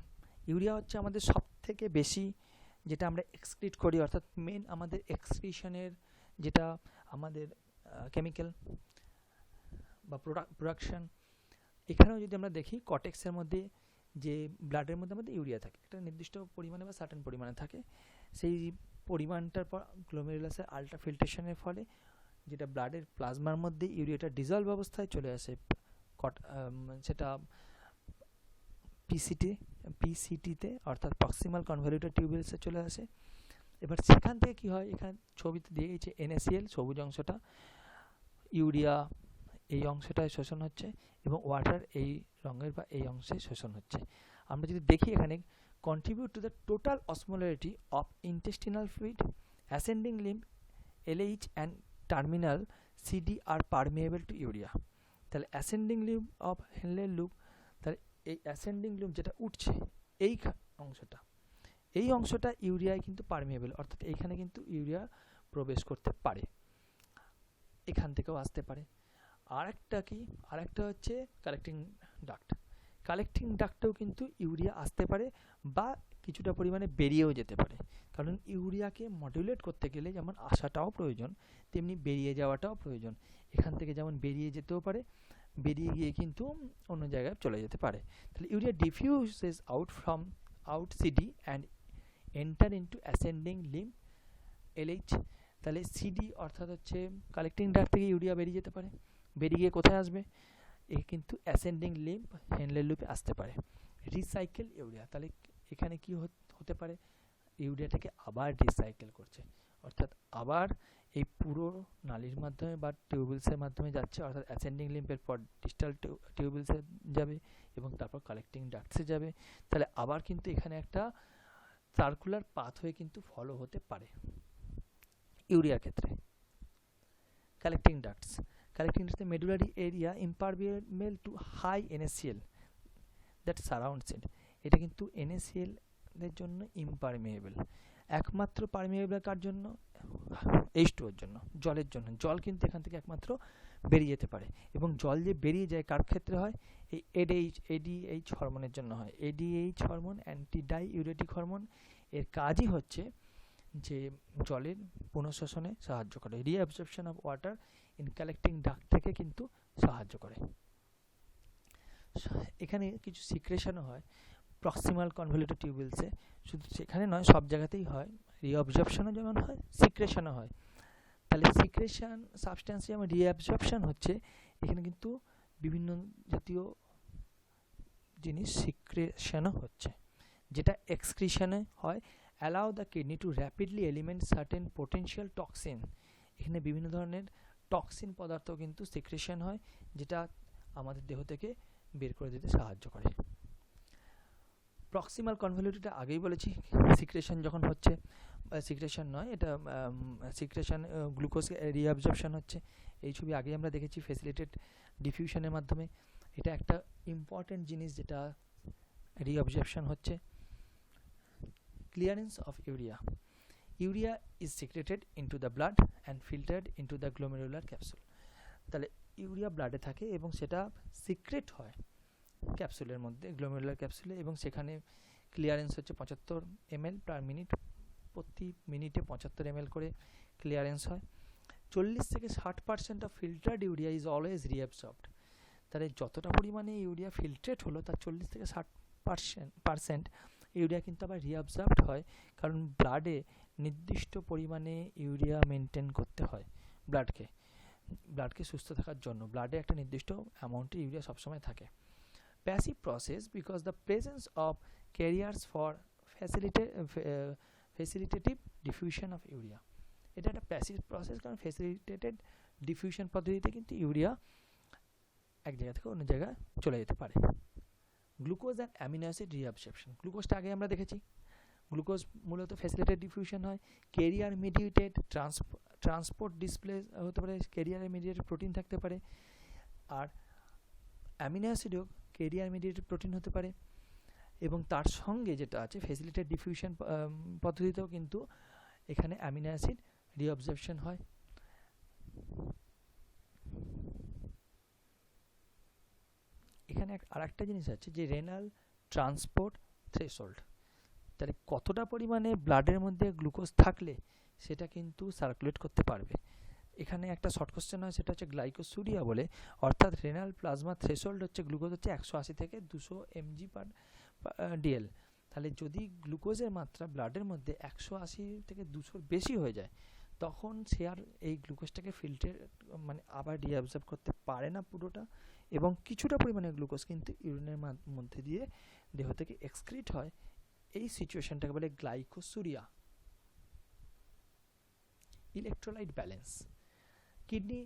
ইউরিয়া হচ্ছে আমাদের সব থেকে বেশি যেটা আমরা এক্সক্রিট করি, অর্থাৎ মেন আমাদের এক্সক্রিশনের যেটা আমাদের কেমিক্যাল বা প্রোডাকশন। এখানেও যদি আমরা দেখি কটেক্সের মধ্যে যে ব্লাডের মধ্যে আমাদের ইউরিয়া থাকে, একটা নির্দিষ্ট পরিমাণে বা সার্টেন পরিমাণে থাকে। সেই পরিমাণটার পর গ্লোমেরুলাসের আলট্রাফিল্ট্রেশনের ফলে যেটা ব্লাডের প্লাজমার মধ্যে ইউরিয়াটা ডিজলভ অবস্থায় চলে আসে, সেটা পিসিটিতে, অর্থাৎ প্রক্সিমাল কনভলিউটেড টিউবুলসে চলে আসে। এবার সেখান থেকে কি হয়, এখানে ছবিতে দিয়েছে NaCl সবুজ অংশটা, ইউরিয়া এই অংশটায় শোষণ হচ্ছে, এবং ওয়াটার এই রঙের বা এই অংশে শোষণ হচ্ছে। আমরা যদি দেখি এখানে contribute to the total osmolarity of intestinal fluid, ascending limb LH and terminal CD are permeable to urea। তাহলে ascending limb of Henle loop, তাহলে এই অ্যাসেন্ডিং লুপ যেটা উঠছে এই অংশটা ইউরিয়ায় কিন্তু পারমিয়েবল, অর্থাৎ এইখানে কিন্তু ইউরিয়া প্রবেশ করতে পারে, এখান থেকেও আসতে পারে। আরেকটা হচ্ছে কালেক্টিং ডাক্ট। কালেক্টিং ডাক্টেও কিন্তু ইউরিয়া আসতে পারে বা কিছুটা পরিমাণে বেরিয়েও যেতে পারে, কারণ ইউরিয়াকে মডুলেট করতে গেলে যেমন আসাটাও প্রয়োজন তেমনি বেরিয়ে যাওয়াটাও প্রয়োজন। এখান থেকে যেমন বেরিয়ে যেতেও পারে, বেরিয়ে গিয়ে কিন্তু অন্য জায়গায় চলে যেতে পারে। তাহলে urea diffuses out CD and enter into ascending limb LH. তাহলে সিডি অর্থাৎ হচ্ছে কালেক্টিং ডাক্ট থেকে ইউরিয়া বেরিয়ে যেতে পারে, বেরিয়ে গিয়ে কোথায় আসবে, এ কিন্তু অ্যাসেন্ডিং লিম্ব হেনলের লুপে আসতে পারে। রিসাইকেল ইউরিয়া, তাহলে এখানে কি হতে পারে, ইউরিয়াটাকে আবার রিসাইকেল করছে, অর্থাৎ আবার এই পুরো নালীর মাধ্যমে বা টিউবুলসের মাধ্যমে যাচ্ছে, অর্থাৎ অ্যাসেন্ডিং লিম্পের পর ডিস্টাল টিউবুলসে যাবে এবং তারপর কালেক্টিং ডাক্টসে যাবে। তাহলে আবার কিন্তু এখানে একটা সার্কুলার পাথওয়ে কিন্তু ফলো হতে পারে ইউরিয়ার ক্ষেত্রে। Collecting ducts, medullary area impermeable to high NaCl that surrounds it। এটা কিন্তু NaCl এর জন্য impermeable, একমাত্র পারমিয়েবল কার জন্য, H2O এর জন্য, জলের জন্য। জল কিন্তু এখান থেকে একমাত্র বেরিয়ে যেতে পারে, এবং জল যে বেরিয়ে যায় কার ক্ষেত্রে হয়, এই ADH হরমোনের জন্য হয়। ADH হরমোন অ্যান্টি ডাইইউরেটিক হরমোন, এর কাজই হচ্ছে যে জলের পুনঃশোষণে সাহায্য করে, reabsorption of water in collecting duct থেকে কিন্তু সাহায্য করে। এখানে কিছু সিক্রেশনও হয় প্রক্সিমাল কনভলিউটেড টিউবুলসে, শুধু সেখানে নয় সব জায়গাতেই হয়, রিঅ্যাবজর্পশনও যেমন হয় সিক্রেশনও হয়। তাহলে সিক্রেশন সাবস্ট্যান্স যেমন রিঅ্যাবজর্পশন হচ্ছে, এখানে কিন্তু বিভিন্ন জাতীয় জিনিস সিক্রেশনও হচ্ছে, যেটা এক্সক্রিশনে হয়। Allow the kidney to rapidly eliminate certain potential toxin, এখানে বিভিন্ন ধরনের টক্সিন পদার্থ কিন্তু সিক্রেশন হয়, যেটা আমাদের দেহ থেকে বের করে দিতে সাহায্য করে। প্রক্সিমাল কনভলিউটেড আগেই বলেছি, সিক্রেশন যখন হচ্ছে, সিক্রেশন নয় এটা সিক্রেশন, গ্লুকোজ রিঅ্যাবজর্পশন হচ্ছে, এই ছবি আগেই আমরা দেখেছি ফেসিলিটেড ডিফিউশনের মাধ্যমে। এটা একটা ইম্পর্টেন্ট জিনিস যেটা রিঅ্যাবজর্পশন হচ্ছে। Clearance of urea, urea is secreted into the blood and filtered into the glomerular capsule. তাহলে ইউরিয়া ব্লাডে থাকে এবং সেটা সিক্রেট হয় ক্যাপসুলের মধ্যে, গ্লোমেরুলার ক্যাপসুলে, এবং সেখানে ক্লিয়ারেন্স হচ্ছে 75 ml পার মিনিট, প্রতি মিনিটে 75 ml করে ক্লিয়ারেন্স হয়। 40 থেকে 60% of filtered urea is always reabsorbed. তাহলে যতটা পরিমাণে ইউরিয়া ফিল্ট্রেট হলো তার 40 থেকে 60% ইউরিয়া কিন্তু আবার রিঅ্যাবসর্বড হয়, কারণ ব্লাডে নির্দিষ্ট পরিমাণে ইউরিয়া মেনটেন করতে হয়। ব্লাডকে সুস্থ থাকার জন্য ব্লাডে একটা নির্দিষ্ট অ্যামাউন্টে ইউরিয়া সবসময় থাকে। Passive process because the presence of carriers for facilitative diffusion of urea, এটা একটা প্যাসিভ প্রসেস, কারণ ফ্যাসিলিটেটেড ডিফিউশন পদ্ধতিতে কিন্তু ইউরিয়া এক জায়গা থেকে অন্য জায়গায় চলে যেতে পারে। Glucose and amino acid reabsorption, গ্লুকোজটা আগে আমরা দেখেছি, গ্লুকোজ মূলত ফ্যাসিলিটেড ডিফিউশন হয়, ক্যারিয়ার মিডিয়েটেড ট্রান্সপোর্ট ডিসপ্লে হতে পারে, ক্যারিয়ার মিডিয়েটেড প্রোটিন থাকতে পারে, আর অ্যামিনো অ্যাসিডও ক্যারিয়ার মিডিয়েটেড প্রোটিন হতে পারে। এবং তার সঙ্গে যেটা আছে ফ্যাসিলিটেড ডিফিউশন পদ্ধতিতেও কিন্তু এখানে অ্যামিনো অ্যাসিড রিঅ্যাবজর্পশন হয়। এখানে আরেকটা জিনিস আছে যে রেনাল ট্রান্সপোর্ট থ্রেশহোল্ড, তাহলে কতটা পরিমাণে ব্লাডের মধ্যে গ্লুকোজ থাকলে সেটা কিন্তু সার্কুলেট করতে পারবে। এখানে একটা শর্ট কোশ্চেন হয়, সেটা হচ্ছে গ্লাইকোসুরিয়া বলে, অর্থাৎ রেনাল প্লাজমা থ্রেশহোল্ড হচ্ছে গ্লুকোজ হচ্ছে 180 থেকে 200 mg/dl। তাহলে যদি গ্লুকোজের মাত্রা ব্লাডের মধ্যে 180 থেকে 200 বেশি হয়ে যায়, তখন সে আর এই গ্লুকোজটাকে ফিল্টার মানে আবার রিঅ্যাবজর্ব করতে পারে না পুরোটা, এবং কিছুটা পরিমাণে গ্লুকোজ কিন্তু ইউরিনের মধ্যে দিয়ে দেহ থেকে এক্সক্রিট হয়। এই সিচুয়েশনটাকে বলে glycosuria. Electrolyte balance, kidney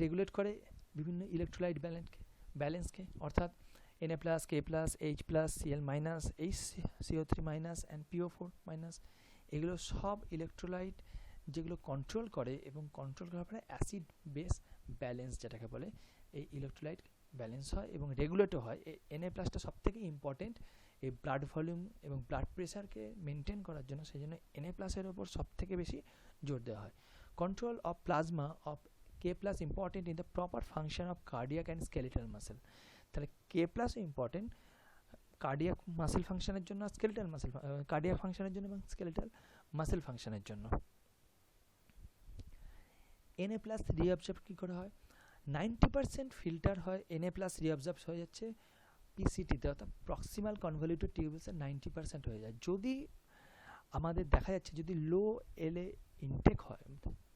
regulate করে বিভিন্ন ইলেকট্রোলাইট ব্যালেন্সকে, অর্থাৎ Na+, K+, H+, Cl-, HCO3- and PO4-, এগুলো সব ইলেকট্রোলাইট যেগুলো কন্ট্রোল করে, এবং কন্ট্রোল করার পরে অ্যাসিড বেস ব্যালেন্স যেটাকে বলে, এই ইলেকট্রোলাইট ব্যালেন্স হয় এবং রেগুলেটও হয়। এই Na+টা সব থেকে ইম্পর্টেন্ট এই ব্লাড ভলিউম এবং ব্লাড প্রেশারকে মেনটেন করার জন্য, সেই জন্য Na+-এর ওপর সব থেকে বেশি জোর দেওয়া হয়। Control of plasma of K+ important in the proper function of cardiac and skeletal muscle. তাহলে k plus important cardiac muscle ফাংশনের জন্য, স্কেলেটাল মাসেল কার্ডিয়াক ফাংশনের জন্য এবং স্কেলেটাল মাসেল ফাংশনের জন্য। এনএ প্লাস রিঅবজার্ভ কী করে হয়? 90% ফিল্টার হয় এনএ প্লাস রিঅবজার্ভ হয়ে যাচ্ছে পিসিটিতে, অর্থাৎ প্রক্সিমাল কনভলিউটেড টিউবুলসের 90% হয়ে যায়। যদি আমাদের দেখা যাচ্ছে যদি লো এলে ইনটেক হয়,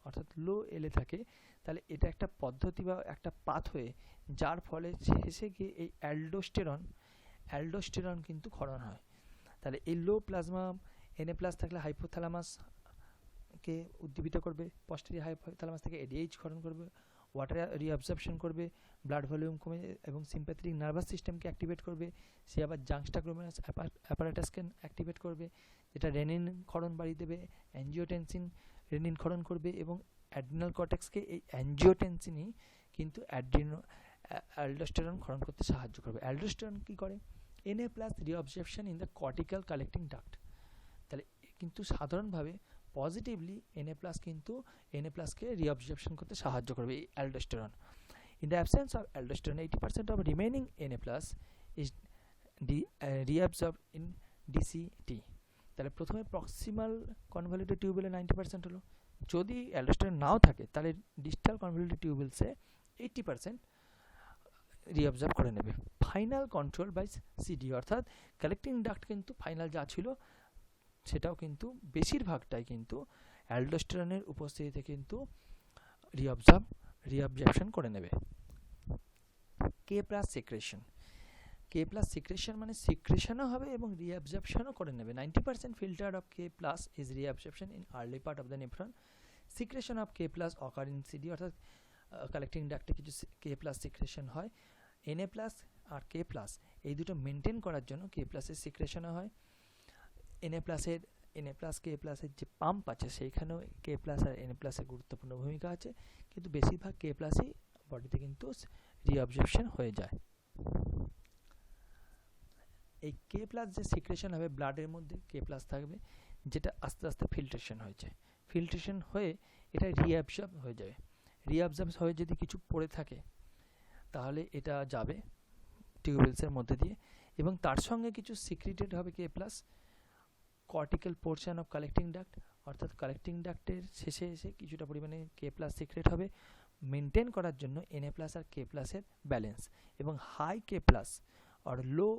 অর্থাৎ লো এলে থাকে, তাহলে এটা একটা পদ্ধতি বা একটা পাথওয়ে, যার ফলে শেষে গিয়ে এই অ্যালডোস্টেরন কিন্তু ক্ষরণ হয়। তাহলে এই লো প্লাজমা এনএ প্লাস থাকলে হাইপোথ্যালামাসকে উদ্দীপিত করবে, পস্টেরিয়র হাইপোথ্যালামাস থেকে এডিএইচ ক্ষরণ করবে, ওয়াটার রিঅবজর্পশন করবে, ব্লাড ভলিউম কমে এবং সিম্প্যাথেটিক নার্ভাস সিস্টেমকে অ্যাক্টিভেট করবে। সে আবার জাংস্টাগ্লোমেরাস অ্যাপারেটাসকে অ্যাক্টিভেট করবে, যেটা রেনিন ক্ষরণ বাড়িয়ে দেবে, অ্যাঞ্জিওটেনসিন রেনিন ক্ষরণ করবে এবং অ্যাড্রিনাল কর্টেক্সকে এই অ্যাঞ্জিওটেনসিনই কিন্তু অ্যালডোস্টেরন ক্ষরণ করতে সাহায্য করবে। অ্যালডোস্টেরন কী করে? NA plus reabsorption in the cortical collecting duct. তাহলে কিন্তু সাধারণভাবে পজিটিভলি এনএ প্লাস কিন্তু এনএ প্লাসকে রিঅবজর্পশন করতে সাহায্য করবে এই aldosterone. In the absence of aldosterone 80% of remaining NA plus is reabsorbed in DCT. তাহলে প্রথমে প্রক্সিমাল কনভলিউটেড টিউবুলে 90% হলো, যদি অ্যালডোস্টেরন নাও থাকে তাহলে ডিস্টাল কনভলিউটেড টিউবুলসে 80% রিঅবজার্ভ করে নেবে। ফাইনাল কন্ট্রোল বাই সিডি, অর্থাৎ কালেক্টিং ডাক্ট কিন্তু ফাইনাল যা ছিল সেটাও কিন্তু বেশিরভাগটাই কিন্তু অ্যালডোস্টেরনের উপস্থিতিতে কিন্তু রিঅবজারপশন করে নেবে। K plus secretion, K plus secretion মানে সিক্রেশনও হবে এবং রিঅবজারপশনও করে নেবে। 90% filter of K plus is reabsorption in early part of the nephron. Secretion of K plus occur in CD, অর্থাৎ কালেক্টিং ডাক্টে কিছু কে প্লাস সিক্রেশন হয়। এনএ প্লাস আর কে প্লাস এই দুটো মেনটেন করার জন্য কে প্লাসের সিক্রেশনও হয়। এনএ প্লাস কে প্লাসের যে পাম্প আছে সেইখানেও কে প্লাস আর এনএ প্লাসের গুরুত্বপূর্ণ ভূমিকা আছে, কিন্তু বেশিরভাগ কে প্লাসই বডিতে কিন্তু রিঅবজর্পশন হয়ে যায়। এই কে প্লাস যে সিক্রেশন হবে ব্লাডের মধ্যে কে প্লাস থাকবে, যেটা আস্তে আস্তে ফিল্ট্রেশন হয়েছে, ফিল্ট্রেশন হয়ে এটা রিঅ্যাবজর্ব হয়ে যাবে। রিঅ্যাবজর্ব হয়ে যদি কিছু পড়ে থাকে তাহলে এটা যাবে টিউবুলসের মধ্যে দিয়ে এবং তার সঙ্গে কিছু সিক্রেটেড হবে K plus cortical portion of collecting duct, অর্থাৎ কালেক্টিং ডাক্টের শেষে এসে কিছুটা পরিমাণে কে প্লাস সিক্রেট হবে মেনটেন করার জন্য এনএ প্লাস আর কে প্লাসের ব্যালেন্স। এবং হাই কে প্লাস আর লো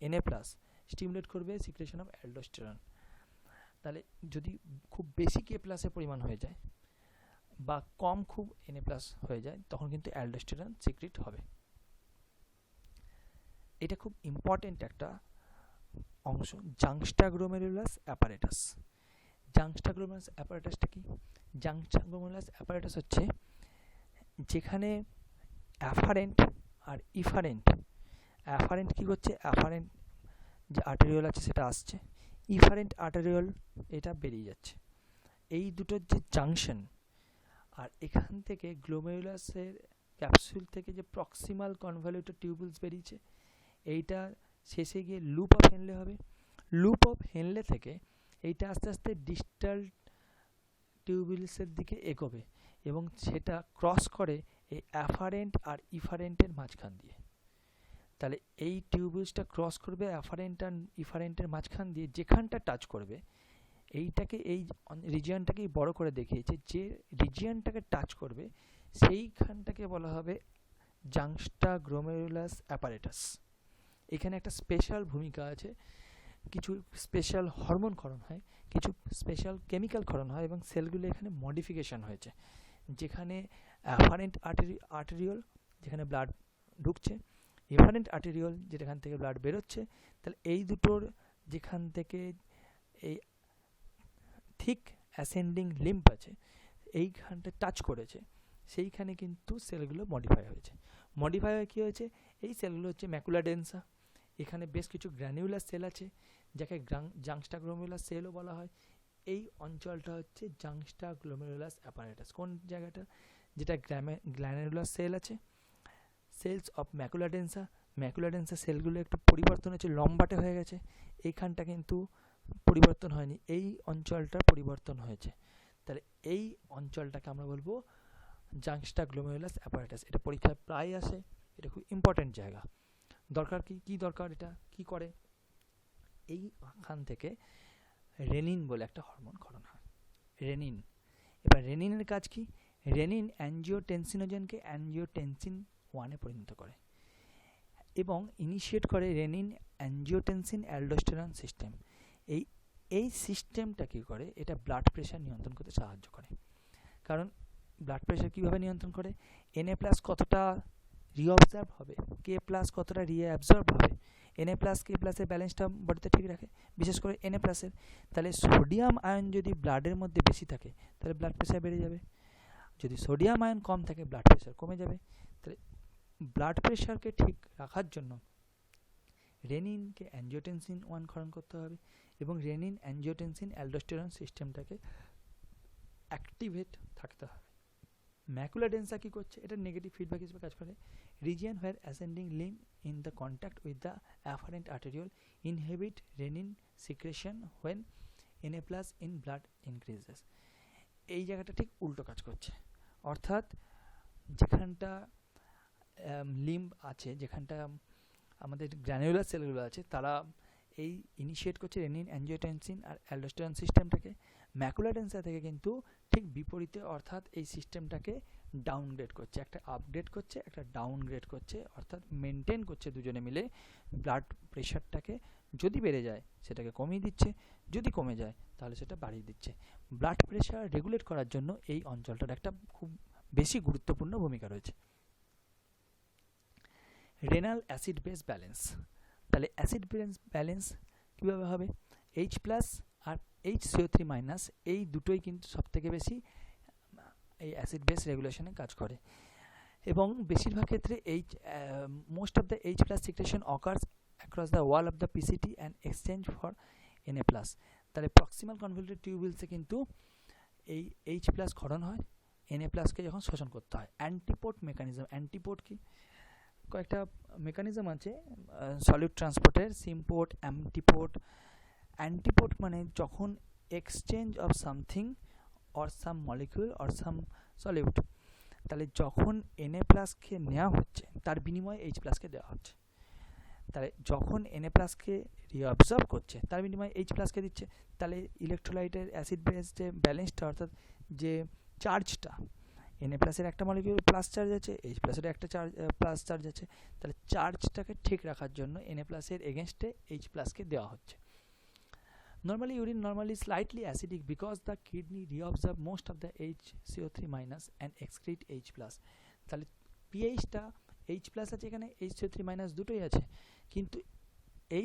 এনএ প্লাস স্টিমুলেট করবে সিক্রেশন অফ অ্যালডোস্টেরন। তাহলে যদি খুব বেশি কে প্লাসের পরিমাণ হয়ে যায় বা কম খুব এনএ প্লাস হয়ে যায় তখন কিন্তু অ্যালডোস্টেরন সিক্রেট হবে। এটা খুব ইম্পর্টেন্ট একটা অংশ, জাংস্টাগ্লোমেরুলাস অ্যাপারেটাস। জাংস্টাগ্লোমেরুলাস অ্যাপারেটাসটা কি? জাংস্টাগ্লোমেরুলাস অ্যাপারেটাস হচ্ছে যেখানে অ্যাফারেন্ট আর ইফারেন্ট, অ্যাফারেন্ট কি করছে, অ্যাফারেন্ট যে আর্টেরিওল আছে সেটা আসছে, ইফারেন্ট আর্টেরিওল এটা বেরিয়ে যাচ্ছে, এই দুটোর যে জাংশন, আর এখান থেকে গ্লোমেরুলাসের ক্যাপসুল থেকে যে প্রক্সিমাল কনভলিউটেড টিউবুলস বেরিয়েছে এইটা শেষে গিয়ে লুপ অফ হেনলে হবে। লুপ অফ হেনলে থেকে এইটা আস্তে আস্তে ডিস্টাল টিউবুলসের দিকে এগোবে এবং সেটা ক্রস করে এই অ্যাফারেন্ট আর ইফারেন্টের মাঝখান দিয়ে। তাহলে এই টিউবুলসটা ক্রস করবে অ্যাফারেন্ট আর ইফারেন্টের মাঝখান দিয়ে, যেখানটা টাচ করবে এইটাকে এই রিজিয়নটাকেই বড় করে দেখিয়েছে, যে রিজিয়নটাকে টাচ করবে সেইখানটাকে বলা হবে জাংস্টাগ্লোমেরুলাস অ্যাপারেটাস। এখানে একটা স্পেশাল ভূমিকা আছে, কিছু স্পেশাল হরমোন ক্ষরণ হয়, কিছু স্পেশাল কেমিক্যাল ক্ষরণ হয় এবং সেলগুলো এখানে মডিফিকেশন হয়েছে, যেখানে অ্যাফারেন্ট আর্টেরিওল যেখানে ব্লাড ঢুকছে, ইফারেন্ট আর্টেরিওল যেখান থেকে ব্লাড বেরোচ্ছে, তাহলে এই দুটোর যেখান থেকে এই থিক অ্যাসেন্ডিং লিম্ফ আছে এইখানটা টাচ করেছে সেইখানে কিন্তু সেলগুলো মডিফাই হয়েছে। মডিফাই হয়ে কী হয়েছে, এই সেলগুলো হচ্ছে ম্যাকুলা ডেন্সা, এখানে বেশ কিছু গ্র্যানিউলার সেল আছে যাকে জাংস্টাগ্লোমেরুলাস সেলও বলা হয়। এই অঞ্চলটা হচ্ছে জাংস্টাগ্লোমেরুলাস অ্যাপারেটাস। কোন জায়গাটা? যেটা গ্র্যানিউলার সেল আছে, সেলস অফ ম্যাকুলা ডেন্সা, ম্যাকুলা ডেন্সা সেলগুলো একটু পরিবর্তন হয়েছে, লম্বাটে হয়ে গেছে, এইখানটা কিন্তু পরিবর্তন হয়নি, এই অঞ্চলটার পরিবর্তন হয়েছে। তাহলে এই অঞ্চলটাকে আমরা বলবো জাংস্টাগ্লোমেরুলাস অ্যাপারেটাস। এটা পরীক্ষায় প্রায় আসে, এটা খুব ইম্পর্টেন্ট জায়গা। দরকার কি দরকার, এটা কি করে, এইখান থেকে রেনিন বলে একটা হরমোন ক্ষরণ হয়, রেনিন। এবার রেনিনের কাজ কি, রেনিন অ্যাঞ্জিওটেনসিনোজেনকে অ্যাঞ্জিওটেনসিন 1-এ পরিণত করে এবং ইনিশিয়েট করে রেনিন অ্যাঞ্জিওটেনসিন অ্যালডোস্টেরন সিস্টেম। এই সিস্টেমটা কী করে, এটা ব্লাড প্রেশার নিয়ন্ত্রণ করতে সাহায্য করে। কারণ ব্লাড প্রেশার কীভাবে নিয়ন্ত্রণ করে, Na+ কতটা রিঅবজার্ভ হবে, K+ কতটা রিঅ্যাবজর্ব হবে, Na+, K+ এর ব্যালেন্সটা বডিতে ঠিক রাখে, বিশেষ করে Na+। তাহলে সোডিয়াম আয়ন যদি ব্লাডের মধ্যে বেশি থাকে তাহলে ব্লাড প্রেশার বেড়ে যাবে, যদি সোডিয়াম আয়ন কম থাকে ব্লাড প্রেশার কমে যাবে। তাহলে ব্লাড প্রেশারকে ঠিক রাখার জন্য রেনিনকে অ্যাঞ্জিওটেনসিন 1 ক্ষরণ করতে হবে এবং রেনিন অ্যাঞ্জিওটেনসিন অ্যালডোস্টেরন সিস্টেমটাকে অ্যাক্টিভেট থাকতে হবে। ম্যাকুলার ডেন্সা কী করছে, এটা নেগেটিভ ফিডব্যাক হিসেবে কাজ করে। Region where ascending limb in the contact with the afferent arteriole inhibit renin secretion when Na+ in blood increases. এই জায়গাটা ঠিক উল্টো কাজ করছে, অর্থাৎ যেখানটা লিম্ব আছে, যেখানটা আমাদের গ্র্যানুলার সেলগুলো আছে, তারা এই ইনিশিয়েট করছে রেনিন অ্যাঞ্জিওটেনসিন আর অ্যালডোস্টেরন সিস্টেমটাকে। ম্যাকুলার ডেন্সা থেকে কিন্তু ঠিক বিপরীতে, অর্থাৎ এই সিস্টেমটাকে ডাউনগ্রেড করছে, একটা আপগ্রেড করছে, একটা ডাউনগ্রেড করছে, অর্থাৎ মেনটেন করছে দুজনে মিলে। ব্লাড প্রেশারটাকে যদি বেড়ে যায় সেটাকে কমিয়ে দিচ্ছে, যদি কমে যায় তাহলে সেটা বাড়িয়ে দিচ্ছে। ব্লাড প্রেশার রেগুলেট করার জন্য এই অঞ্চলটার একটা খুব বেশি গুরুত্বপূর্ণ ভূমিকা রয়েছে। রেনাল অ্যাসিড বেস ব্যালেন্স, তাহলে অ্যাসিড বেস ব্যালেন্স কীভাবে হবে, H+ আর HCO3- এই দুটোই কিন্তু সবথেকে বেশি এই অ্যাসিড বেস রেগুলেশনে কাজ করে এবং বেশিরভাগ ক্ষেত্রে most of the H+ secretion occurs across the wall of the PCT and exchange for Na+। তাহলে প্রক্সিমাল কনভলিউটেড টিউবিলসে কিন্তু এই H+ ক্ষরণ হয়, Na+কে যখন শোষণ করতে হয়। অ্যান্টিপোর্ট মেকানিজম, অ্যান্টিপোর্ট কি, কয়েকটা মেকানিজম আছে সলিড ট্রান্সপোর্টের, সিমপোর্ট, অ্যান্টিপোর্ট। অ্যান্টিপোর্ট মানে যখন exchange of something or some molecule or some solute, তাহলে যখন Na+কে নেওয়া হচ্ছে তার বিনিময়ে H+কে দেওয়া হচ্ছে, তাহলে যখন Na+কে রিঅবজর্ভ করছে তার বিনিময়ে H+কে দিচ্ছে, তাহলে ইলেকট্রোলাইটের অ্যাসিড বেস যে ব্যালেন্সটা, অর্থাৎ যে চার্জটা, Na+-এর একটা মলিকিউল প্লাস চার্জ আছে, H+-এর একটা চার্জ প্লাস চার্জ আছে, তাহলে চার্জটাকে ঠিক রাখার জন্য Na+-এর এগেনস্টে H+কে দেওয়া হচ্ছে। Normally urine normally slightly acidic because the kidney reabsorb most of the HCO3- and excrete H+। তাহলে pH-টা H+ আছে এখানে, HCO3- দুটোই আছে, কিন্তু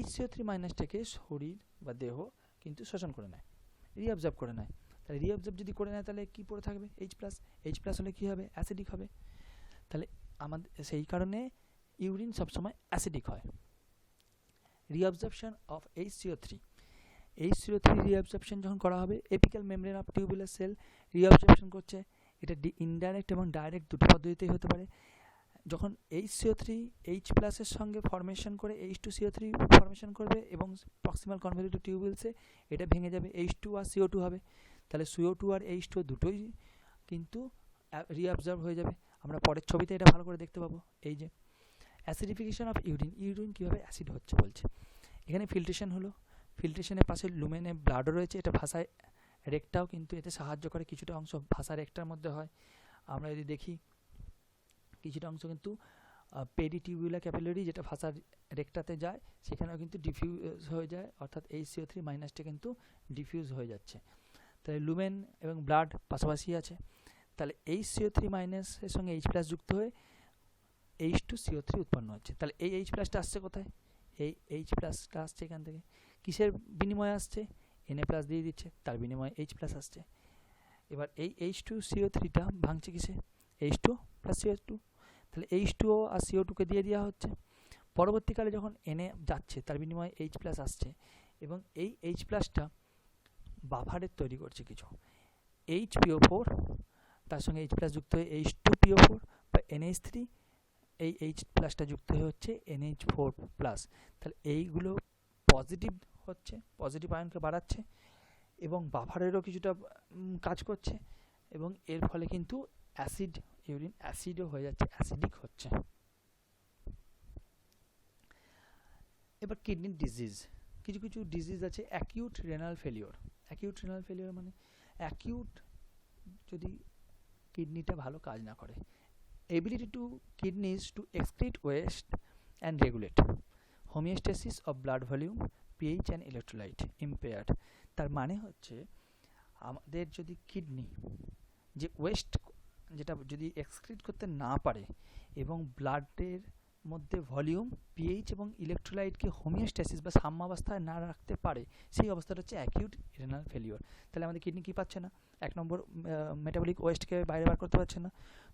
HCO3- শরীর বা দেহ কিন্তু শোষণ করে নেয়, রিঅবজর্ব করে নেয়। তাহলে রিঅবজর্ব যদি করে নেয় তাহলে কি পড়ে থাকবে, H+ হলে কি হবে, অ্যাসিডিক হবে। তাহলে আমাদের সেই কারণে ইউরিন সবসময় অ্যাসিডিক হয়। রিঅবজর্পশন অফ HCO3 রিঅবজর্পশন যখন করা হবে, apical membrane of tubular cell reabsorption করছে। এটা ইনডাইরেক্ট এবং ডাইরেক্ট দুটো পদ্ধতিতেই হতে পারে। যখন HCO3 H+-এর সঙ্গে ফরমেশন করে H2CO3 ফরমেশন করবে এবং প্রক্সিমাল কনভলিউটেড টিউবুলসে এটা ভেঙে যাবে, H2 আর CO2 হবে। তাহলে CO2 আর H2 দুটোই কিন্তু রিঅবজর্ব হয়ে যাবে। আমরা পরের ছবিতে এটা ভালো করে দেখতে পাবো। এই যে অ্যাসিডিফিকেশন অফ ইউরিন কীভাবে অ্যাসিড হচ্ছে বলছে, এখানে ফিল্ট্রেশন হলো, ফিল্ট্রেশনের পাশে লুমেনে ব্লাডও রয়েছে, এটা ভাষায় রেকটাও কিন্তু এতে সাহায্য করে, কিছুটা অংশ ভাষা রেকটার মধ্যে হয়। আমরা যদি দেখি কিছুটা অংশ কিন্তু পেরিটিউবুলার ক্যাপিলারি, যেটা ভাষার রেকটাতে যায়, সেখানেও কিন্তু ডিফিউজ হয়ে যায়, অর্থাৎ HCO3- কিন্তু ডিফিউজ হয়ে যাচ্ছে। তাহলে লুমেন এবং ব্লাড পাশাপাশি আছে, তাহলে HCO3- এর সঙ্গে H+ যুক্ত হয়ে H2CO3 উৎপন্ন হচ্ছে। তাহলে এই H+টা আসছে কোথায়, এই H+টা আসছে এখান থেকে, কিসের বিনিময়ে আসছে, Na+ দিয়ে দিচ্ছে, তার বিনিময়ে H+ আসছে। এবার এই H2CO3টা ভাঙছে কিসে, H2 + CO2, তাহলে H2O আর CO2কে দিয়ে দেওয়া হচ্ছে। পরবর্তীকালে যখন Na যাচ্ছে তার বিনিময়ে H+ আসছে এবং এই H+টা বাফারের তৈরি করছে কিছু, HPO4, তার সঙ্গে H+ যুক্ত হয়ে H2PO4 বা NH3, এই H+টা যুক্ত হয়ে হচ্ছে NH4+। তাহলে এইগুলো পজিটিভ হচ্ছে, পজিটিভ আয়নকে বাড়াচ্ছে এবং বাফারেরও কিছুটা কাজ করছে এবং এর ফলে কিন্তু ইউরিন অ্যাসিডও হয়ে যাচ্ছে, অ্যাসিডিক হচ্ছে। এবার কিডনির ডিজিজ, কিছু কিছু ডিজিজ আছে acute renal failure. Acute renal failure মানে অ্যাকিউট যদি কিডনিটা ভালো কাজ না করে, ability to kidneys to excrete waste and regulate homeostasis of blood volume, pH and electrolyte impaired. তার মানে হচ্ছে আমাদের যদি কিডনি যে ওয়েস্ট যেটা যদি এক্সক্রিট করতে না পারে এবং ব্লাডের মধ্যে ভলিউম, পিএইচ এবং ইলেকট্রোলাইটকে হোমিওস্ট্যাসিস বা সাম্যাবস্থায় না রাখতে পারে, সেই অবস্থাটা হচ্ছে অ্যাকিউট রেনাল ফেলিওর। তাহলে আমাদের কিডনি কী পাচ্ছে না? 1 নম্বর মেটাবলিক ওয়েস্টকে বাইরে বার করতে পারছে না,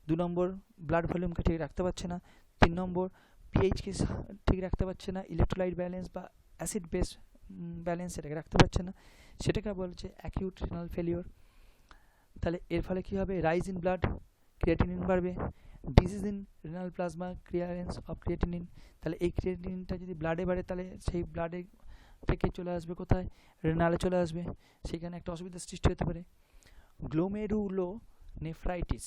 2 নম্বর ব্লাড ভলিউমকে ঠিক রাখতে পারছে না, 3 নম্বর পিএইচকে ঠিক রাখতে পারছে না, ইলেকট্রোলাইট ব্যালেন্স বা অ্যাসিড বেস ব্যালেন্স সেটাকে রাখতে পারছে না, সেটাকে বলছে অ্যাকিউট রেনাল ফেলিওর। তাহলে এর ফলে কী হবে? রাইজ ইন ব্লাড, ক্রিয়েটিনিন বাড়বে, disease in renal plasma, clearance of creatinine. তাহলে এই ক্রিয়েটিনিনটা যদি ব্লাডে বাড়ে তাহলে সেই ব্লাডে থেকে চলে আসবে কোথায়? রেনালে চলে আসবে, সেখানে একটা অসুবিধার সৃষ্টি হতে পারে। গ্লোমেরুলো নেফ্রাইটিস,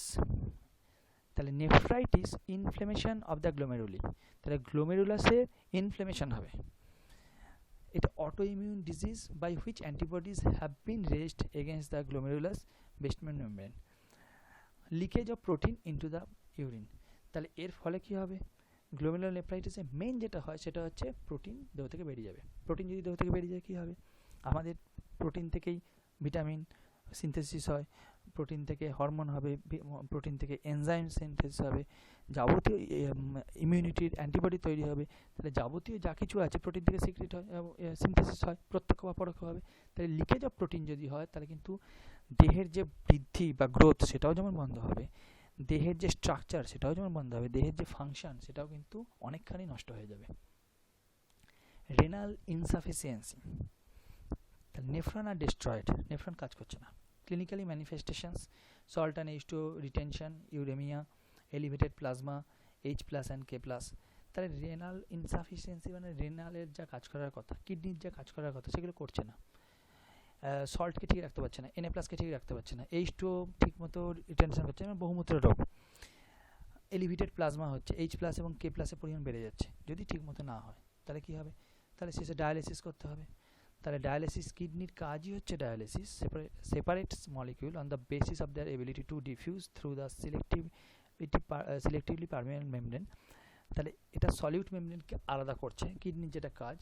তাহলে nephritis inflammation of the glomeruli, তাহলে গ্লোমেরুলাসে ইনফ্লেমেশন হবে। এটা autoimmune disease by which antibodies have been raised against the glomerulus basement membrane, leakage of protein into the urine. তাহলে এর ফলে কী হবে? গ্লোমেরুলার নেফ্রাইটিসে মেন যেটা হয় সেটা হচ্ছে প্রোটিন দেহ থেকে বেরিয়ে যাবে। প্রোটিন যদি দেহ থেকে বেরিয়ে যায় কী হবে? আমাদের প্রোটিন থেকেই ভিটামিন সিনথেসিস হয়, প্রোটিন থেকে হরমোন হবে, প্রোটিন থেকে এনজাইম সিনথেসিস হবে, যাবতীয় ইমিউনিটির অ্যান্টিবডি তৈরি হবে। তাহলে যাবতীয় যা কিছু আছে প্রোটিন থেকে সিক্রেট হয়, সিনথেসিস হয় প্রত্যক্ষ বা পরোক্ষভাবে। তাহলে লিকেজ অফ প্রোটিন যদি হয় তাহলে কিন্তু দেহের যে বৃদ্ধি বা গ্রোথ সেটাও যেমন বন্ধ হবে, দেহের যে স্ট্রাকচার সেটাও যেমন বন্ধ হবে, দেহের যে ফাংশন সেটাও কিন্তু অনেকখানি নষ্ট হয়ে যাবে। রেনাল ইনসাফিসিয়েন্সি, তাহলে নেফ্রন আর ডিস্ট্রয়েড, নেফ্রন কাজ করছে না। Clinically manifestations salt and H2O retention, uraemia, elevated plasma, H+ and K+। তাহলে রেনাল ইনসাফিসিয়েন্সি মানে রেনালের যা কাজ করার কথা, কিডনির যা কাজ করার কথা সেগুলো করছে না। সল্টকে ঠিক রাখতে পারছে না, Na+কে ঠিক রাখতে পারছে না, H2O ঠিক মতো রিটেনশন করছে না, বহুমূত্র রোগ। এলিভেটেড প্লাজমা হচ্ছে, H+ এবং K+ এর পরিমাণ বেড়ে যাচ্ছে। যদি ঠিক মতো না হয় তাহলে কী হবে? তাহলে শেষে ডায়ালিসিস করতে হবে। তাহলে ডায়ালিসিস, কিডনির কাজই হচ্ছে dialysis, separates molecule on the basis of their ability to diffuse through the selectively permeable membrane. তাহলে এটা সলিউট মেমব্রেনকে আলাদা করছে, কিডনির যেটা কাজ।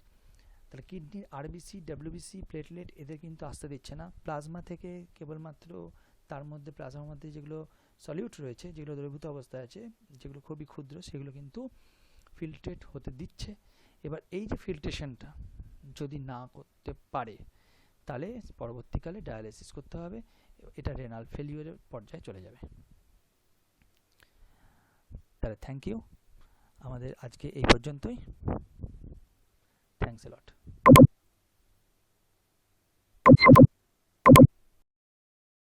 তাহলে কিডনির আরবিসি, ডাব্লিউবিসি, প্লেটলেট এদের কিন্তু আসতে দিচ্ছে না। প্লাজমা থেকে কেবলমাত্র তার মধ্যে প্লাজমার মধ্যে যেগুলো সলিউট রয়েছে, যেগুলো দ্রবীভূত অবস্থায় আছে, যেগুলো খুবই ক্ষুদ্র, সেগুলো কিন্তু ফিল্ট্রেট হতে দিচ্ছে। এবার এই যে ফিল্ট্রেশনটা যদি না করতে পারে তাহলে পরবর্তীকালে ডায়ালিসিস করতে হবে, এটা রেনাল ফেলিওরের পর্যায়ে চলে যাবে। তাহলে থ্যাংক ইউ, আমাদের আজকে এই পর্যন্তই। Thanks a lot.